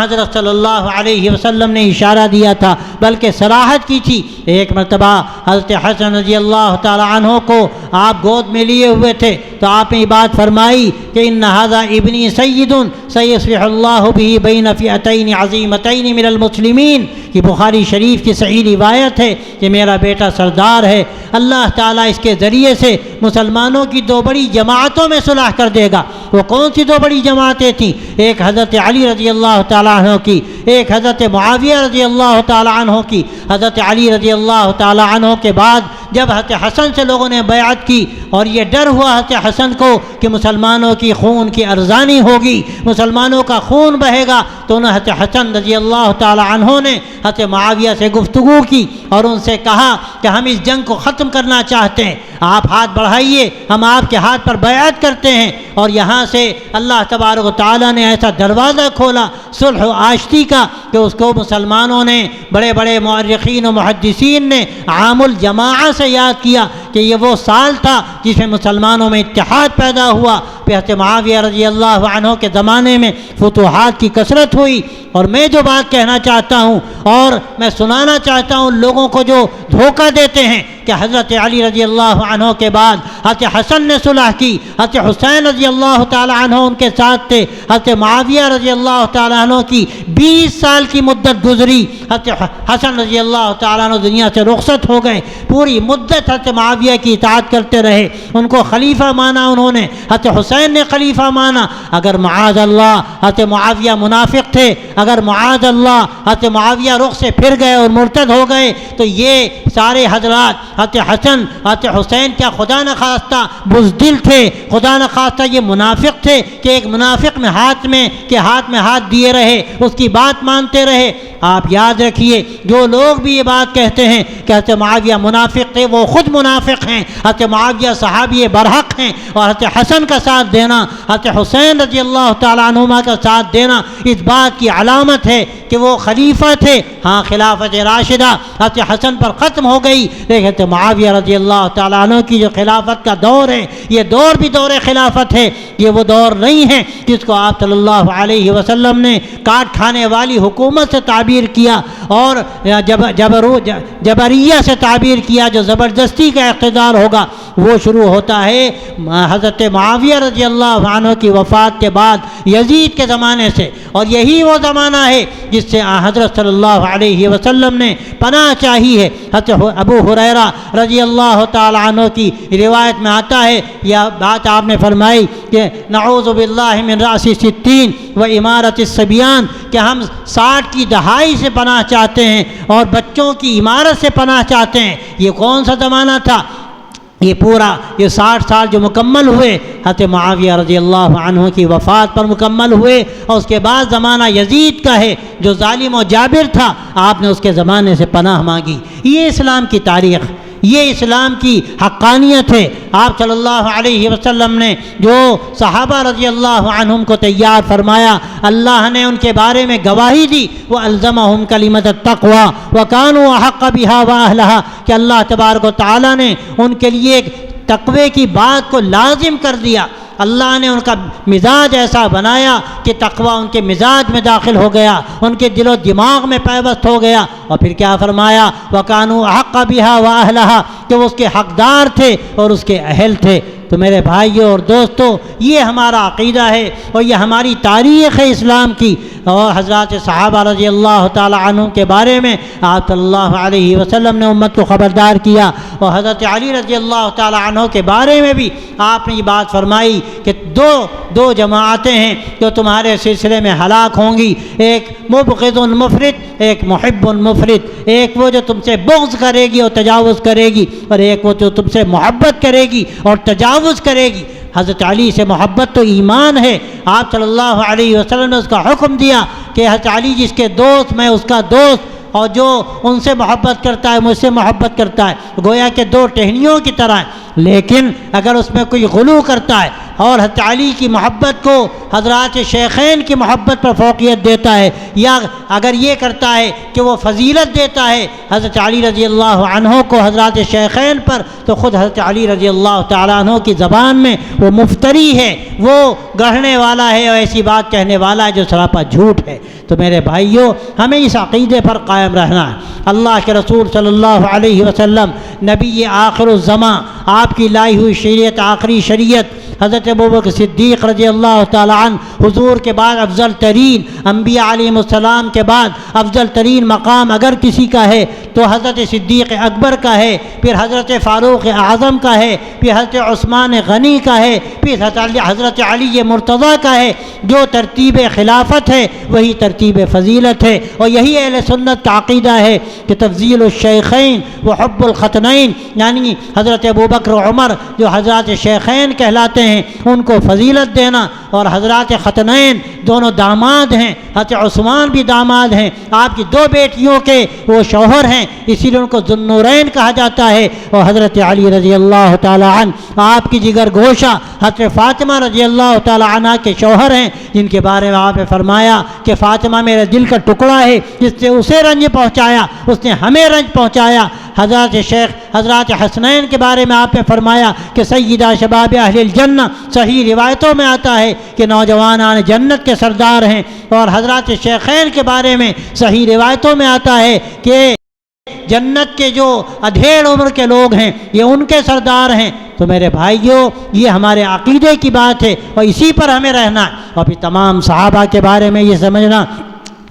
حضرت صلی اللہ علیہ وسلم نے اشارہ دیا تھا، بلکہ صراحت کی تھی۔ ایک مرتبہ حضرت حسن رضی اللہ تعالیٰ عنہ کو آپ گود میں لیے ہوئے تھے تو آپ نے یہ بات فرمائی کہ ان ھذا ابنی سید سیصلح اللہ بہ بین فئتین عظیمتین من المسلمین۔ یہ بخاری شریف کی صحیح روایت ہے کہ میرا بیٹا سردار ہے، اللہ تعالیٰ اس کے ذریعے سے مسلمانوں کی دو بڑی جماعتوں میں صلح کر دے گا۔ وہ کون سی دو بڑی جماعتیں تھیں؟ ایک حضرت علی رضی اللہ تعالیٰ عنہ کی، ایک حضرت معاویہ رضی اللہ تعالیٰ عنہ کی۔ حضرت علی رضی اللہ تعالیٰ عنہ کے بعد جب حضرت حسن سے لوگوں نے بیعت کی اور یہ ڈر ہوا حضرت حسن کو کہ مسلمانوں کی خون کی ارزانی ہوگی، مسلمانوں کا خون بہے گا، تو انہوں حضرت حسن رضی اللہ تعالیٰ عنہ نے حضرت معاویہ سے گفتگو کی اور ان سے کہا کہ ہم اس جنگ کو ختم کرنا چاہتے ہیں، آپ ہاتھ بڑھائیے، ہم آپ کے ہاتھ پر بیعت کرتے ہیں۔ اور یہاں سے اللہ تبارک و تعالیٰ نے ایسا دروازہ کھولا صلح و آشتی کا کہ اس کو مسلمانوں نے، بڑے بڑے مورخین و محدثین نے عام الجماعہ سے یاد کیا کہ یہ وہ سال تھا جس میں مسلمانوں میں اتحاد پیدا ہوا۔ پھر حضرت معاویہ رضی اللہ عنہ کے زمانے میں فتوحات کی کثرت ہوئی۔ اور میں جو بات کہنا چاہتا ہوں اور میں سنانا چاہتا ہوں لوگوں کو جو دھوکہ دیتے ہیں کہ حضرت علی رضی اللہ عنہ کے بعد حضرت حسن نے صلح کی، حضرت حسین رضی اللہ تعالیٰ عنہ ان کے ساتھ تھے، حضرت معاویہ رضی اللہ تعالیٰ عنہ کی 20 سال کی مدت گزری، حضرت حسن رضی اللہ تعالیٰ عنہ دنیا سے رخصت ہو گئے، پوری مدت حضرت معاویہ کی اطاعت کرتے رہے، ان کو خلیفہ مانا انہوں نے، حضرت حسین نے خلیفہ مانا۔ اگر معاذ اللہ حضرت معاویہ منافق تھے، اگر معاذ اللہ حضرت معاویہ رخ سے پھر گئے اور مرتد ہو گئے تو یہ سارے حضرات حضرت حسن حضرت حسین کیا خدا نخواستہ بزدل تھے، خدا نخواستہ یہ منافق تھے کہ ایک منافق میں ہاتھ میں ہاتھ دیے رہے، اس کی بات مانتے رہے؟ آپ یاد رکھیے، جو لوگ بھی یہ بات کہتے ہیں کہ حضرت معاویہ منافق تھے وہ خود منافق ہیں۔ حضرت معاویہ صحابی برحق ہیں، اور حضرت حسن کا ساتھ دینا، حضرت حسین رضی اللہ تعالیٰ عنہما کا ساتھ دینا اس بات کی علامت ہے کہ وہ خلیفہ تھے۔ ہاں خلافت راشدہ حضرت حسن پر ختم ہو گئی، لیکن حضرت معاویہ رضی اللہ تعالیٰ عنہ کی جو خلافت کا دور ہے یہ دور بھی دور خلافت ہے، یہ وہ دور نہیں ہے جس کو آپ صلی اللہ علیہ وسلم نے کاٹ کھانے والی حکومت سے تعبیر کیا اور جبریہ سے تعبیر کیا، جو زبردستی کا اقتدار ہوگا۔ وہ شروع ہوتا ہے حضرت معاویہ رضی اللہ عنہ کی وفات کے بعد یزید کے زمانے سے، اور یہی وہ زمانہ ہے جس سے حضرت صلی اللہ علیہ وسلم نے پناہ چاہی ہے۔ حضرت ابو ہریرہ رضی اللہ تعالی عنہ کی روایت میں آتا ہے، یہ بات آپ نے فرمائی کہ نعوذ باللہ من رأس 60 و امارت الصبیان، کہ ہم 60 کی دہائی سے پناہ چاہتے ہیں اور بچوں کی امارت سے پناہ چاہتے ہیں۔ یہ کون سا زمانہ تھا؟ یہ پورا 60 سال جو مکمل ہوئے حضرت معاویہ رضی اللہ عنہ کی وفات پر مکمل ہوئے، اور اس کے بعد زمانہ یزید کا ہے جو ظالم و جابر تھا، آپ نے اس کے زمانے سے پناہ مانگی۔ یہ اسلام کی تاریخ، یہ اسلام کی حقانیت ہے۔ آپ صلی اللہ علیہ وسلم نے جو صحابہ رضی اللہ عنہم کو تیار فرمایا، اللہ نے ان کے بارے میں گواہی دی، وَأَلْزَمَهُمْ كَلِمَةَ التَّقْوَى وَكَانُوا أَحَقَّ بِهَا وَأَهْلَهَا، کہ اللہ تبارک و تعالی نے ان کے لیے ایک تقوی کی بات کو لازم کر دیا۔ اللہ نے ان کا مزاج ایسا بنایا کہ تقوی ان کے مزاج میں داخل ہو گیا، ان کے دل و دماغ میں پیوست ہو گیا۔ اور پھر کیا فرمایا؟ وَكَانُوا أَحَقَّ بِهَا وَأَهْلَهَا، کہ وہ اس کے حقدار تھے اور اس کے اہل تھے۔ تو میرے بھائیوں اور دوستوں، یہ ہمارا عقیدہ ہے اور یہ ہماری تاریخ ہے اسلام کی۔ اور حضرات صحابہ رضی اللہ تعالی عنہ کے بارے میں آپ صلی اللہ علیہ وسلم نے امت کو خبردار کیا، اور حضرت علی رضی اللہ تعالی عنہ کے بارے میں بھی آپ نے یہ بات فرمائی کہ دو جماعتیں ہیں جو تمہارے سلسلے میں ہلاک ہوں گی، ایک مبغض مفرط، ایک محب مفرط، ایک وہ جو تم سے بغض کرے گی اور تجاوز کرے گی، اور ایک وہ جو تم سے محبت کرے گی اور تجاوز کرے گی۔ حضرت علی سے محبت تو ایمان ہے۔ آپ صلی اللہ علیہ وسلم نے اس کا حکم دیا کہ حضرت علی جس کے دوست میں اس کا دوست، اور جو ان سے محبت کرتا ہے مجھ سے محبت کرتا ہے، گویا کہ دو ٹہنیوں کی طرح ہے۔ لیکن اگر اس میں کوئی غلو کرتا ہے اور حضرت علی کی محبت کو حضرات شیخین کی محبت پر فوقیت دیتا ہے، یا اگر یہ کرتا ہے کہ وہ فضیلت دیتا ہے حضرت علی رضی اللہ عنہ کو حضرات شیخین پر، تو خود حضرت علی رضی اللہ تعالیٰ عنہ کی زبان میں وہ مفتری ہے، وہ گڑھنے والا ہے اور ایسی بات کہنے والا ہے جو سراپا جھوٹ ہے۔ تو میرے بھائیوں، ہمیں اس عقیدے پر قائم رہنا ہے۔ اللہ کے رسول صلی اللہ علیہ وسلم نبی آخر الزماں، آپ کی لائی ہوئی شریعت آخری شریعت، حضرت ابوبکر صدیق رضی اللہ تعالیٰ عنہ، حضور کے بعد افضل ترین انبیاء علیہ السلام کے بعد افضل ترین مقام اگر کسی کا ہے تو حضرت صدیق اکبر کا ہے، پھر حضرت فاروق اعظم کا ہے، پھر حضرت عثمان غنی کا ہے، پھر حضرت علی مرتضیٰ کا ہے۔ جو ترتیب خلافت ہے وہی ترتیب فضیلت ہے، اور یہی اہل سنت کا عقیدہ ہے کہ تفضیل الشیخین و حب الختنین، یعنی حضرت ابوبکر و عمر جو حضرات شیخین کہلاتے ہیں ان کو فضیلت دینا، اور حضرات ختنین دونوں داماد ہیں، حضرت عثمان بھی داماد ہیں، آپ کی دو بیٹیوں کے وہ شوہر ہیں، اسی لیے ان کو ذو النورین کہا جاتا ہے، اور حضرت علی رضی اللہ تعالی عنہ آپ کی جگر گوشہ حضرت فاطمہ رضی اللہ تعالی عنہ کے شوہر ہیں، جن کے بارے میں آپ نے فرمایا کہ فاطمہ میرے دل کا ٹکڑا ہے، جس نے اسے رنج پہنچایا اس نے ہمیں رنج پہنچایا۔ حضرات شیخ حضرات حسنین کے بارے میں آپ نے فرمایا کہ سیدہ شباب اہل الجنہ، صحیح روایتوں میں آتا ہے کہ نوجوانان جنت کے سردار ہیں، اور حضرات شیخین کے بارے میں صحیح روایتوں میں آتا ہے کہ جنت کے جو ادھیڑ عمر کے لوگ ہیں یہ ان کے سردار ہیں۔ تو میرے بھائیوں، یہ ہمارے عقیدے کی بات ہے اور اسی پر ہمیں رہنا ہے، اور پھر تمام صحابہ کے بارے میں یہ سمجھنا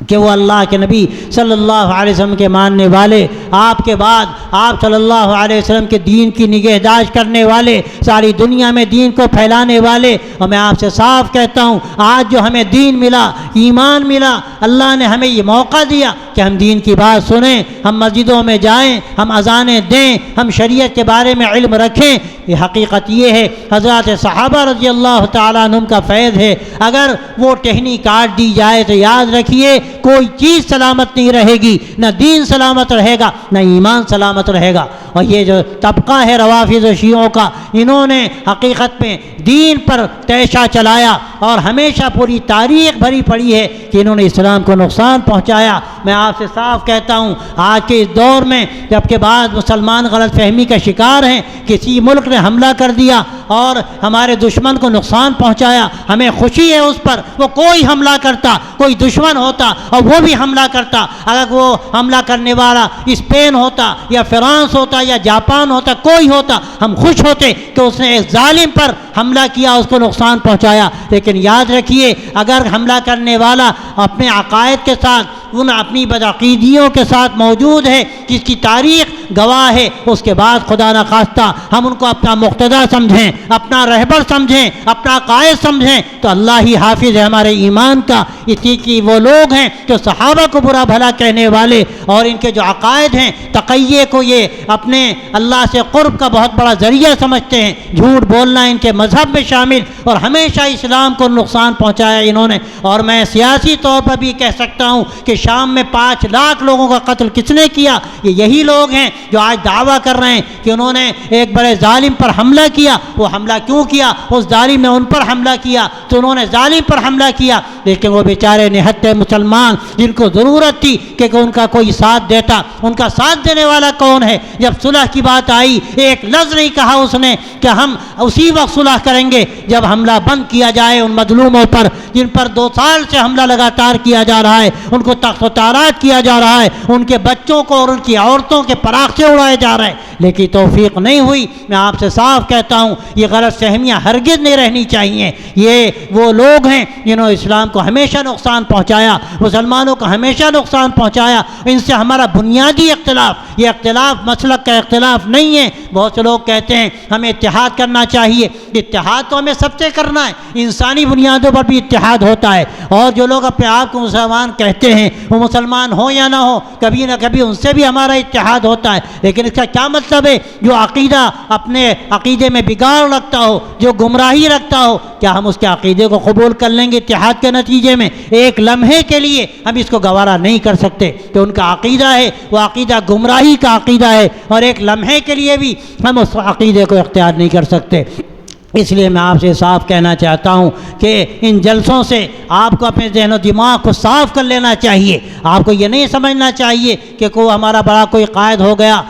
کہ وہ اللہ کے نبی صلی اللہ علیہ وسلم کے ماننے والے، آپ کے بعد آپ صلی اللہ علیہ وسلم کے دین کی نگہداشت کرنے والے، ساری دنیا میں دین کو پھیلانے والے۔ اور میں آپ سے صاف کہتا ہوں، آج جو ہمیں دین ملا، ایمان ملا، اللہ نے ہمیں یہ موقع دیا کہ ہم دین کی بات سنیں، ہم مسجدوں میں جائیں، ہم اذانیں دیں، ہم شریعت کے بارے میں علم رکھیں۔ یہ حقیقت یہ ہے، حضرات صحابہ رضی اللہ تعالیٰ عنہم کا فیض ہے۔ اگر وہ ٹہنی کاٹ دی جائے تو یاد رکھیے کوئی چیز سلامت نہیں رہے گی، نہ دین سلامت رہے گا نہ ایمان سلامت رہے گا۔ اور یہ جو طبقہ ہے روافض و شیعوں کا، انہوں نے حقیقت میں دین پر تیشہ چلایا اور ہمیشہ پوری تاریخ بھری پڑی ہے کہ انہوں نے اسلام کو نقصان پہنچایا۔ میں آپ سے صاف کہتا ہوں، آج کے اس دور میں جب کہ بعض مسلمان غلط فہمی کا شکار ہیں، کسی ملک نے حملہ کر دیا اور ہمارے دشمن کو نقصان پہنچایا، ہمیں خوشی ہے اس پر۔ وہ کوئی حملہ کرتا، کوئی دشمن ہوتا اور وہ بھی حملہ کرتا، اگر وہ حملہ کرنے والا اسپین ہوتا یا فرانس ہوتا یا جاپان ہوتا، کوئی ہوتا، ہم خوش ہوتے کہ اس نے ایک ظالم پر حملہ کیا، اس کو نقصان پہنچایا۔ لیکن یاد رکھیے، اگر حملہ کرنے والا اپنے عقائد کے ساتھ، ان اپنی بدعقیدیوں کے ساتھ موجود ہے جس کی تاریخ گواہ ہے، اس کے بعد خدا نخواستہ ہم ان کو اپنا مقتدی سمجھیں، اپنا رہبر سمجھیں، اپنا قائد سمجھیں، تو اللہ ہی حافظ ہے ہمارے ایمان کا۔ اسی کی وہ لوگ ہیں جو صحابہ کو برا بھلا کہنے والے اور ان کے جو عقائد ہیں، تقیے کو یہ اپنے اللہ سے قرب کا بہت بڑا ذریعہ سمجھتے ہیں، جھوٹ بولنا ان کے مذہب میں شامل، اور ہمیشہ اسلام کو نقصان پہنچایا انہوں نے۔ اور میں سیاسی طور پر بھی کہہ سکتا ہوں کہ شام میں 5 لاکھ لوگوں کا قتل کس نے کیا؟ یہ یہی لوگ ہیں جو آج دعویٰ کر رہے ہیں کہ انہوں نے ایک بڑے ظالم پر حملہ کیا۔ وہ حملہ کیوں کیا؟ اس ظالم نے ان پر حملہ کیا تو انہوں نے ظالم پر حملہ کیا، لیکن وہ بیچارے نہتے مسلمان جن کو ضرورت تھی کہ ان کا کوئی ساتھ دیتا، ان کا ساتھ دینے والا کون ہے؟ جب صلح کی بات آئی، ایک لفظ نہیں کہا اس نے کہ ہم اسی وقت صلح کریں گے جب حملہ بند کیا جائے ان مظلوموں پر جن پر 2 سال سے حملہ لگاتار کیا جا رہا ہے، ان کو تخت و تاراج کیا جا رہا ہے، ان کے بچوں کو اور ان کی عورتوں کے پراخے اڑائے جا رہے ہیں، لیکن توفیق نہیں ہوئی۔ میں آپ سے صاف کہتا ہوں، یہ غلط فہمیاں ہرگز نہیں رہنی چاہیے۔ یہ وہ لوگ ہیں جنہوں نے اسلام کو ہمیشہ نقصان پہنچایا، مسلمانوں کو ہمیشہ نقصان پہنچایا۔ ان سے ہمارا بنیادی اختلاف، یہ اختلاف مسلک کا اختلاف نہیں ہے۔ بہت سے لوگ کہتے ہیں ہمیں اتحاد کرنا چاہیے، اتحاد تو ہمیں سب سے کرنا ہے، انسانی بنیادوں پر بھی اتحاد ہوتا ہے۔ اور جو لوگ اپنے آپ کو مسلمان کہتے ہیں، وہ مسلمان ہو یا نہ ہو، کبھی نہ کبھی ان سے بھی ہمارا اتحاد ہوتا ہے۔ لیکن اس کا کیا مطلب ہے؟ جو عقیدہ اپنے عقیدے میں بگاڑ رکھتا ہو، جو گمراہی رکھتا ہو، کیا ہم اس کے عقیدے کو قبول کر لیں گے اتحاد کے نتیجے میں؟ ایک لمحے کے لیے ہم اس کو گوارا نہیں کر سکتے کہ ان کا عقیدہ ہے وہ عقیدہ گمراہی کا عقیدہ ہے، اور ایک لمحے کے لیے بھی ہم اس عقیدے کو اختیار نہیں کر سکتے۔ اس لیے میں آپ سے صاف کہنا چاہتا ہوں کہ ان جلسوں سے آپ کو اپنے ذہن و دماغ کو صاف کر لینا چاہیے۔ آپ کو یہ نہیں سمجھنا چاہیے کہ ہمارا بڑا کوئی قائد ہو گیا،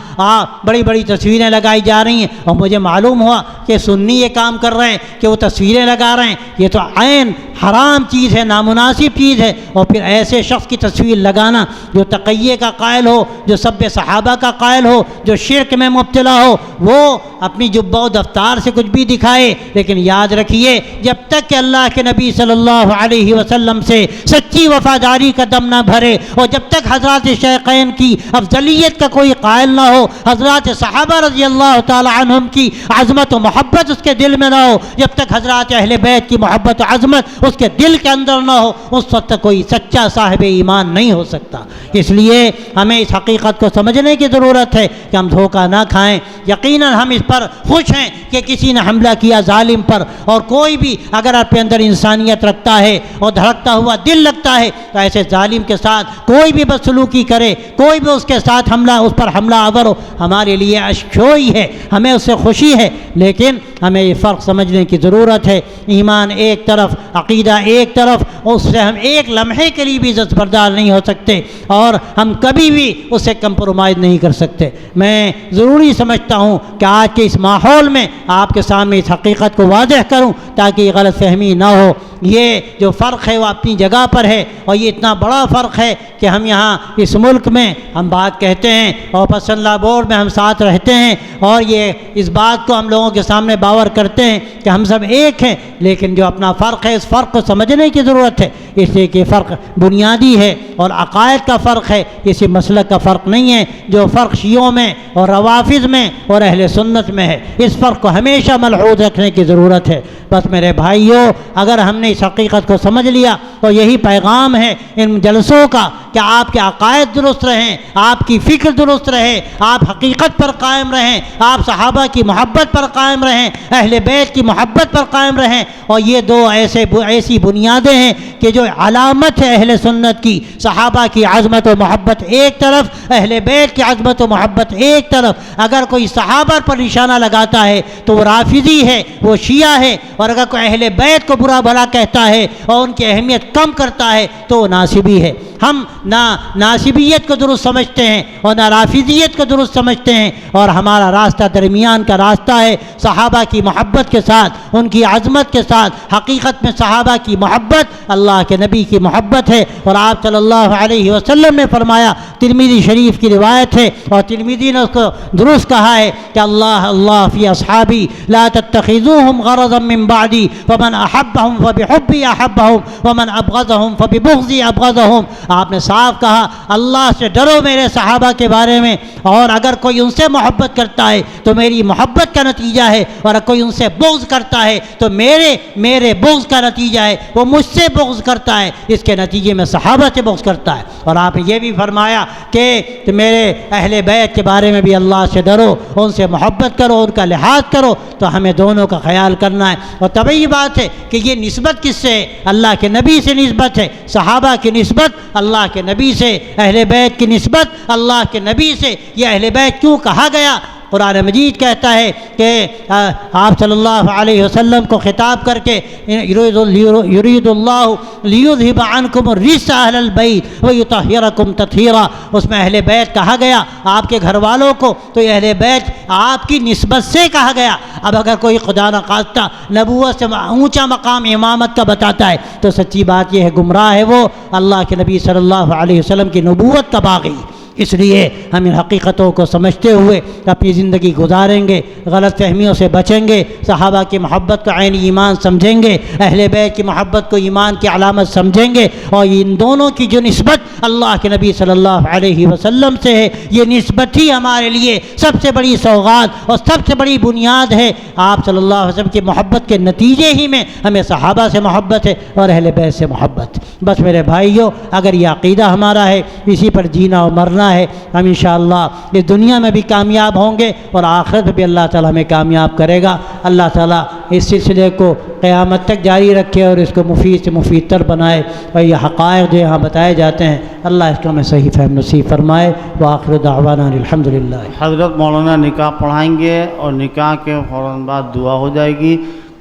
بڑی بڑی تصویریں لگائی جا رہی ہیں اور مجھے معلوم ہوا کہ سنی یہ کام کر رہے ہیں کہ وہ تصویریں لگا رہے ہیں، یہ تو عین حرام چیز ہے، نامناسب چیز ہے۔ اور پھر ایسے شخص کی تصویر لگانا جو تقیہ کا قائل ہو، جو سب صحابہ کا قائل ہو، جو شرک میں مبتلا ہو، وہ اپنی جبہ و دفتار سے کچھ بھی دکھائے، لیکن یاد رکھیے جب تک کہ اللہ کے نبی صلی اللہ علیہ وسلم سے سچی وفاداری کا دم نہ بھرے، اور جب تک حضرات شیخین کی افضلیت کا کوئی قائل نہ ہو، حضرات صحابہ رضی اللہ تعالی عنہم کی عظمت و محبت اس کے دل میں نہ ہو، جب تک حضرات اہل بیت کی محبت و عظمت اس کے دل کے اندر نہ ہو، اس وقت تک کوئی سچا صاحب ایمان نہیں ہو سکتا۔ اس لیے ہمیں اس حقیقت کو سمجھنے کی ضرورت ہے کہ ہم دھوکہ نہ کھائیں۔ یقیناً ہم اس پر خوش ہیں کہ کسی نے حملہ کیا ظالم پر، اور کوئی بھی اگر اپنے اندر انسانیت رکھتا ہے اور دھڑکتا ہوا دل لگتا ہے تو ایسے ظالم کے ساتھ کوئی بھی بدسلوکی کرے، کوئی بھی اس کے ساتھ اس پر حملہ آور ہو، ہمارے لیے اشکوئی ہے، ہمیں اس سے خوشی ہے۔ لیکن ہمیں یہ فرق سمجھنے کی ضرورت ہے، ایمان ایک طرف، عقیدہ ایک طرف، اس سے ہم ایک لمحے کے لیے بھی دستبردار نہیں ہو سکتے، اور ہم کبھی بھی اس سے کمپرومائز نہیں کر سکتے۔ میں ضروری سمجھتا ہوں کہ آج کے اس ماحول میں آپ کے سامنے اس حقیقت کو واضح کروں تاکہ یہ غلط فہمی نہ ہو۔ یہ جو فرق ہے وہ اپنی جگہ پر ہے، اور یہ اتنا بڑا فرق ہے کہ ہم یہاں اس ملک میں ہم بات کہتے ہیں اور پسند لا بورڈ میں ہم ساتھ رہتے ہیں، اور یہ اس بات کو ہم لوگوں کے سامنے باور کرتے ہیں کہ ہم سب ایک ہیں، لیکن جو اپنا فرق ہے اس فرق کو سمجھنے کی ضرورت ہے۔ اس لیے کہ فرق بنیادی ہے اور عقائد کا فرق ہے، کسی مسلک کا فرق نہیں ہے۔ جو فرق شیعوں میں اور روافض میں اور اہل سنت میں ہے، اس فرق کو ہمیشہ ملحوظ رکھنے کی ضرورت ہے۔ بس میرے بھائیوں، اگر ہم نے اس حقیقت کو سمجھ لیا تو یہی پیغام ہے ان جلسوں کا کہ آپ کے عقائد درست رہیں، آپ کی فکر درست رہے، آپ حقیقت پر قائم رہیں، آپ صحابہ کی محبت پر قائم رہیں، اہل بیت کی محبت پر قائم رہیں۔ اور یہ دو ایسی بنیادیں ہیں کہ جو علامت ہے اہل سنت کی، صحابہ کی عظمت و محبت ایک طرف، اہل بیت کی عظمت و محبت ایک طرف۔ اگر کوئی صحابہ پر نشانہ لگاتا ہے تو وہ رافضی ہے، وہ شیعہ ہے، اور اگر کوئی اہل بیت کو برا بھلا کہتا ہے اور ان کی اہمیت کم کرتا ہے تو وہ ناصبی ہے۔ ہم نہ ناصبیت کو درست سمجھتے ہیں اور نہ رافضیت کو درست سمجھتے ہیں، اور ہمارا راستہ درمیان کا راستہ ہے، صحابہ کی محبت کے ساتھ، ان کی عظمت کے ساتھ۔ حقیقت میں صحابہ کی محبت اللہ کے نبی کی محبت ہے، اور آپ صلی اللہ علیہ وسلم نے فرمایا، ترمذی شریف کی روایت ہے اور ترمذی نے اس کو درست کہا ہے کہ اللہ فی اصحابی لا تتخذوهم غرضا من بعدی فمن احبهم فبحبی احبهم ومن ابغضهم فببغضی ابغضهم۔ آپ نے صاف کہا اللہ سے ڈرو میرے صحابہ کے بارے میں، اور اگر کوئی ان سے محبت کرتا ہے تو میری محبت کا نتیجہ ہے، اور اگر کوئی ان سے بغض کرتا ہے تو میرے بغض کا نتیجہ ہے، وہ مجھ سے بغض کرتا ہے، اس کے نتیجے میں صحابہ سے بغض کرتا ہے۔ اور آپ نے یہ بھی فرمایا کہ میرے اہل بیت کے بارے میں بھی اللہ سے ڈرو، ان سے محبت کرو، ان کا لحاظ کرو، تو ہمیں دونوں کا خیال کرنا ہے۔ اور طبعی بات ہے کہ یہ نسبت کس سے ہے؟ اللہ کے نبی سے نسبت ہے، صحابہ کی نسبت اللہ کے نبی سے، اہل بیت کی نسبت اللہ کے نبی سے۔ یہ اہل بیت کیوں کہا گیا؟ قرآن مجید کہتا ہے کہ آپ صلی اللہ علیہ وسلم کو خطاب کر کے یرید اللہ لیذھب عنکم الرجس اہل البیت ویطہرکم تطہیرا، اس میں اہل بیت کہا گیا آپ کے گھر والوں کو، تو یہ اہل بیت آپ کی نسبت سے کہا گیا۔ اب اگر کوئی خدا نخواستہ نبوت سے اونچا مقام امامت کا بتاتا ہے تو سچی بات یہ ہے گمراہ ہے، وہ اللہ کے نبی صلی اللہ علیہ وسلم کی نبوت کا باغی۔ اس لیے ہم ان حقیقتوں کو سمجھتے ہوئے اپنی زندگی گزاریں گے، غلط فہمیوں سے بچیں گے، صحابہ کی محبت کو عین ایمان سمجھیں گے، اہل بیت کی محبت کو ایمان کی علامت سمجھیں گے، اور ان دونوں کی جو نسبت اللہ کے نبی صلی اللہ علیہ وسلم سے ہے، یہ نسبت ہی ہمارے لیے سب سے بڑی سوغات اور سب سے بڑی بنیاد ہے۔ آپ صلی اللہ علیہ وسلم کی محبت کے نتیجے ہی میں ہمیں صحابہ سے محبت ہے اور اہل بیت سے محبت۔ بس میرے بھائیوں، اگر یہ عقیدہ ہمارا ہے، اسی پر جینا اور مرنا ہے، ہم انشاءاللہ اس دنیا میں بھی کامیاب ہوں گے اور آخرت میں بھی اللہ تعالیٰ ہمیں کامیاب کرے گا۔ اللہ تعالیٰ اس سلسلے کو قیامت تک جاری رکھے اور اس کو مفید سے مفید تر بنائے، اور یہ حقائق جو یہاں بتائے جاتے ہیں اللہ اس کو ہمیں صحیح فہم نصیب فرمائے۔ وآخر دعوانا الحمدللہ۔ حضرت مولانا نکاح پڑھائیں گے اور نکاح کے فوراً بعد دعا ہو جائے گی۔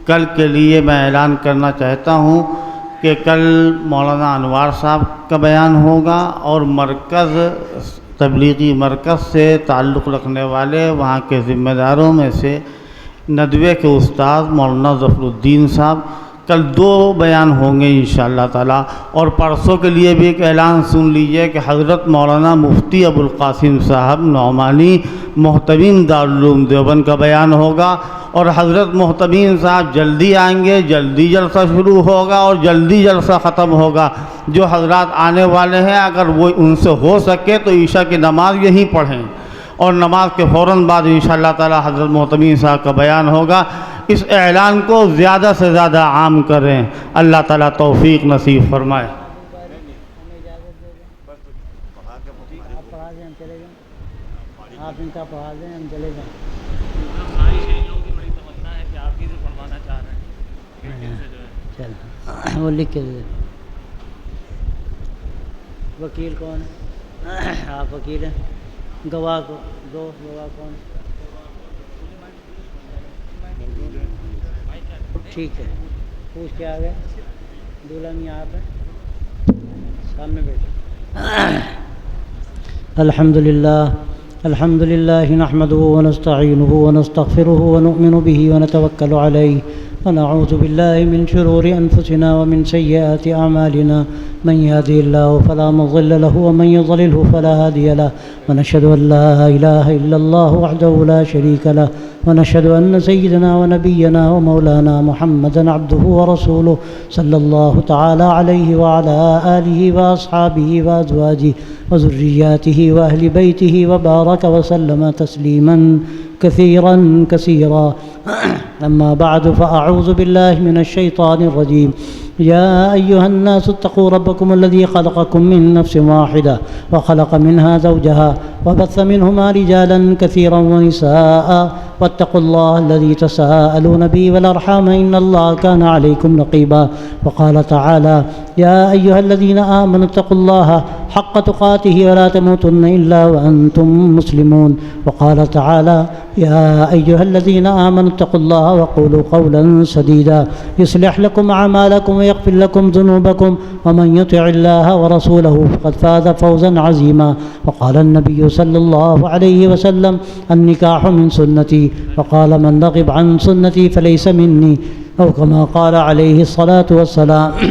کل کے لیے میں اعلان کرنا چاہتا ہوں کہ کل مولانا انوار صاحب کا بیان ہوگا، اور مرکز تبلیغی مرکز سے تعلق رکھنے والے وہاں کے ذمہ داروں میں سے ندوے کے استاد مولانا ظفر الدین صاحب، کل 2 بیان ہوں گے انشاءاللہ تعالیٰ۔ اور پرسوں کے لیے بھی ایک اعلان سن لیجئے کہ حضرت مولانا مفتی ابوالقاسم صاحب نعمانی محتمین دارالعلوم دیوبند کا بیان ہوگا، اور حضرت محتمین صاحب جلدی آئیں گے، جلدی جلسہ شروع ہوگا اور جلدی جلسہ ختم ہوگا۔ جو حضرات آنے والے ہیں اگر وہ ان سے ہو سکے تو عشاء کی نماز یہیں پڑھیں، اور نماز کے فوراً بعد انشاءاللہ تعالی حضرت محتمین صاحب کا بیان ہوگا۔ اس اعلان کو زیادہ سے زیادہ عام کریں، اللہ تعالیٰ توفیق نصیب فرمائے۔ آپ ان کا پڑھا دیں، ہم چلے جائیں۔ چل وہ لکھ کے دے۔ وکیل کون ہے؟ آپ وکیل ہیں؟ گواہ کو دو، گواہ کون؟ ٹھیک ہے، پوچھ کے آ گئے۔ دلہن یہاں پہ سامنے بیٹھے۔ الحمد للہ نحمده ونستعینه ونستغفره ونؤمن به ونتوکل علیہ ونعوذ بالله من شرور أنفسنا ومن سيئات أعمالنا من يهده الله فلا مضل له ومن يضلله فلا هادي له ونشهد أن لا إله إلا الله وحده لا شريك له ونشهد أن سيدنا ونبينا ومولانا محمدا عبده ورسوله صلى الله تعالى عليه وعلى آله وأصحابه وأزواجه وذرياته وأهل بيته وبارك وسلم تسليما كثيرا كثيرا. أما بعد فأعوذ بالله من الشيطان الرجيم. يا أيها الناس اتقوا ربكم الذي خلقكم من نفس واحدة وخلق منها زوجها وبث منهما رجالا كثيرا ونساء واتقوا الله الذي تساءلون به والأرحام إن الله كان عليكم رقيبا. وقال تعالى يا أيها الذين آمنوا اتقوا الله حق تقاته ولا تموتن إلا وأنتم مسلمون. وقال تعالى يا أيها الذين آمنوا اتقوا الله وقولوا قولا سديدا يصلح لكم أعمالكم ويغفر لكم ذنوبكم ومن يطع الله ورسوله فقد فاز فوزا عظيما. وقال النبي صلى الله عليه وسلم النكاح من سنتي وقال من رغب عن سنتي فليس مني أو كما قال عليه الصلاة والسلام.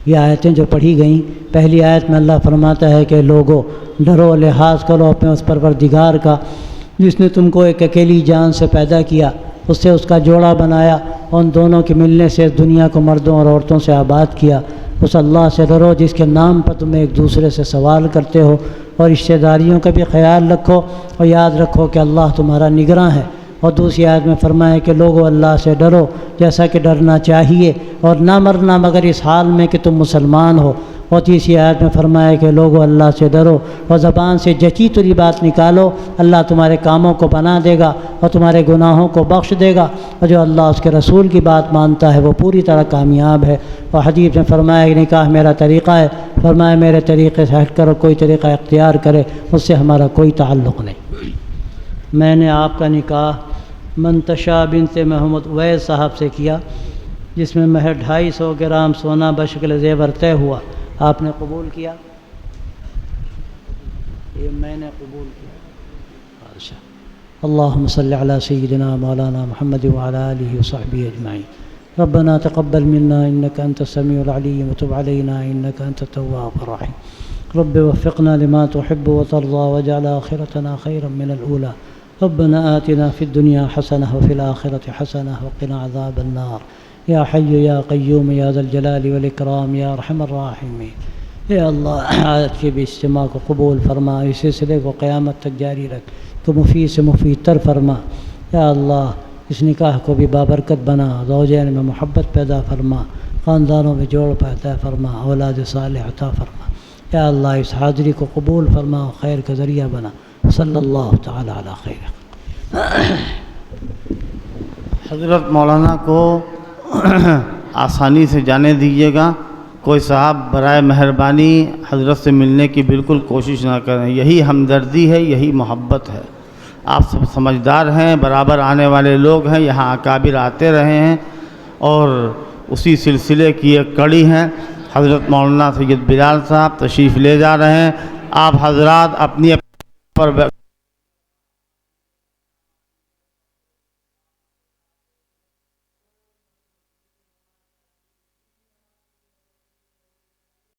یہ آیتیں جو پڑھی گئیں، پہلی آیت میں اللہ فرماتا ہے کہ لوگو ڈرو، لحاظ کرو اپنے اس پروردگار کا جس نے تم کو ایک اکیلی جان سے پیدا کیا، اس سے اس کا جوڑا بنایا، ان دونوں کے ملنے سے اس دنیا کو مردوں اور عورتوں سے آباد کیا. اس اللہ سے ڈرو جس کے نام پر تم ایک دوسرے سے سوال کرتے ہو، اور رشتہ داریوں کا بھی خیال رکھو، اور یاد رکھو کہ اللہ تمہارا نگراں ہے. اور دوسری آیت میں فرمایا کہ لوگو اللہ سے ڈرو جیسا کہ ڈرنا چاہیے، اور نہ مرنا مگر اس حال میں کہ تم مسلمان ہو. اور تیسری آیت میں فرمایا کہ لوگو اللہ سے ڈرو اور زبان سے جچی تری بات نکالو، اللہ تمہارے کاموں کو بنا دے گا اور تمہارے گناہوں کو بخش دے گا. اور جو اللہ اس کے رسول کی بات مانتا ہے وہ پوری طرح کامیاب ہے. اور حدیث میں فرمایا کہ نکاح میرا طریقہ ہے، فرمایا میرے طریقے سے ہٹ کرو کوئی طریقہ اختیار کرے اس سے ہمارا کوئی تعلق نہیں. میں نے آپ کا نکاح منتشا بنت محمد ویس صاحب سے کیا، جس میں مہر 250 گرام سونا بشکل زیور طے ہوا. آپ نے قبول کیا؟ یہ میں نے قبول کیا. اللہم صلی علی سیدنا مولانا محمد وعلی آلہ وصحبہ اجمعین. ربنا تقبل منا انک انت السمیع العلیم وتب علینا انک انت التواب الرحیم. رب وفقنا لما تحب وترضى واجعل آخرتنا خيرا من الأولى ربنا آتنا في الدنيا حسنة وفي الآخرة حسنة وقنا عذاب النار یا حی یا قیوم یا ذا الجلال والإکرام یا ارحم الراحمین۔ اے اللہ آج کے بھی اجتماع کو قبول فرما، اس سلسلے کو قیامت تک جاری رکھ، تو مفید سے مفید تر فرما۔ یا اللہ اس نکاح کو بھی بابرکت بنا، زوجین میں محبت پیدا فرما، خاندانوں میں جوڑ پیدا فرما، اولاد صالح عطا فرما۔ یا اللہ اس حاضری کو قبول فرما، خیر کا ذریعہ بنا۔ صلی اللہ تعالی علی خیر۔ حضرت مولانا کو آسانی سے جانے دیجیے گا، کوئی صاحب برائے مہربانی حضرت سے ملنے کی بالکل کوشش نہ کریں، یہی ہمدردی ہے، یہی محبت ہے۔ آپ سب سمجھدار ہیں، برابر آنے والے لوگ ہیں، یہاں اکابر آتے رہے ہیں اور اسی سلسلے کی ایک کڑی ہیں۔ حضرت مولانا سید بلال صاحب تشریف لے جا رہے ہیں، آپ حضرات اپنی پر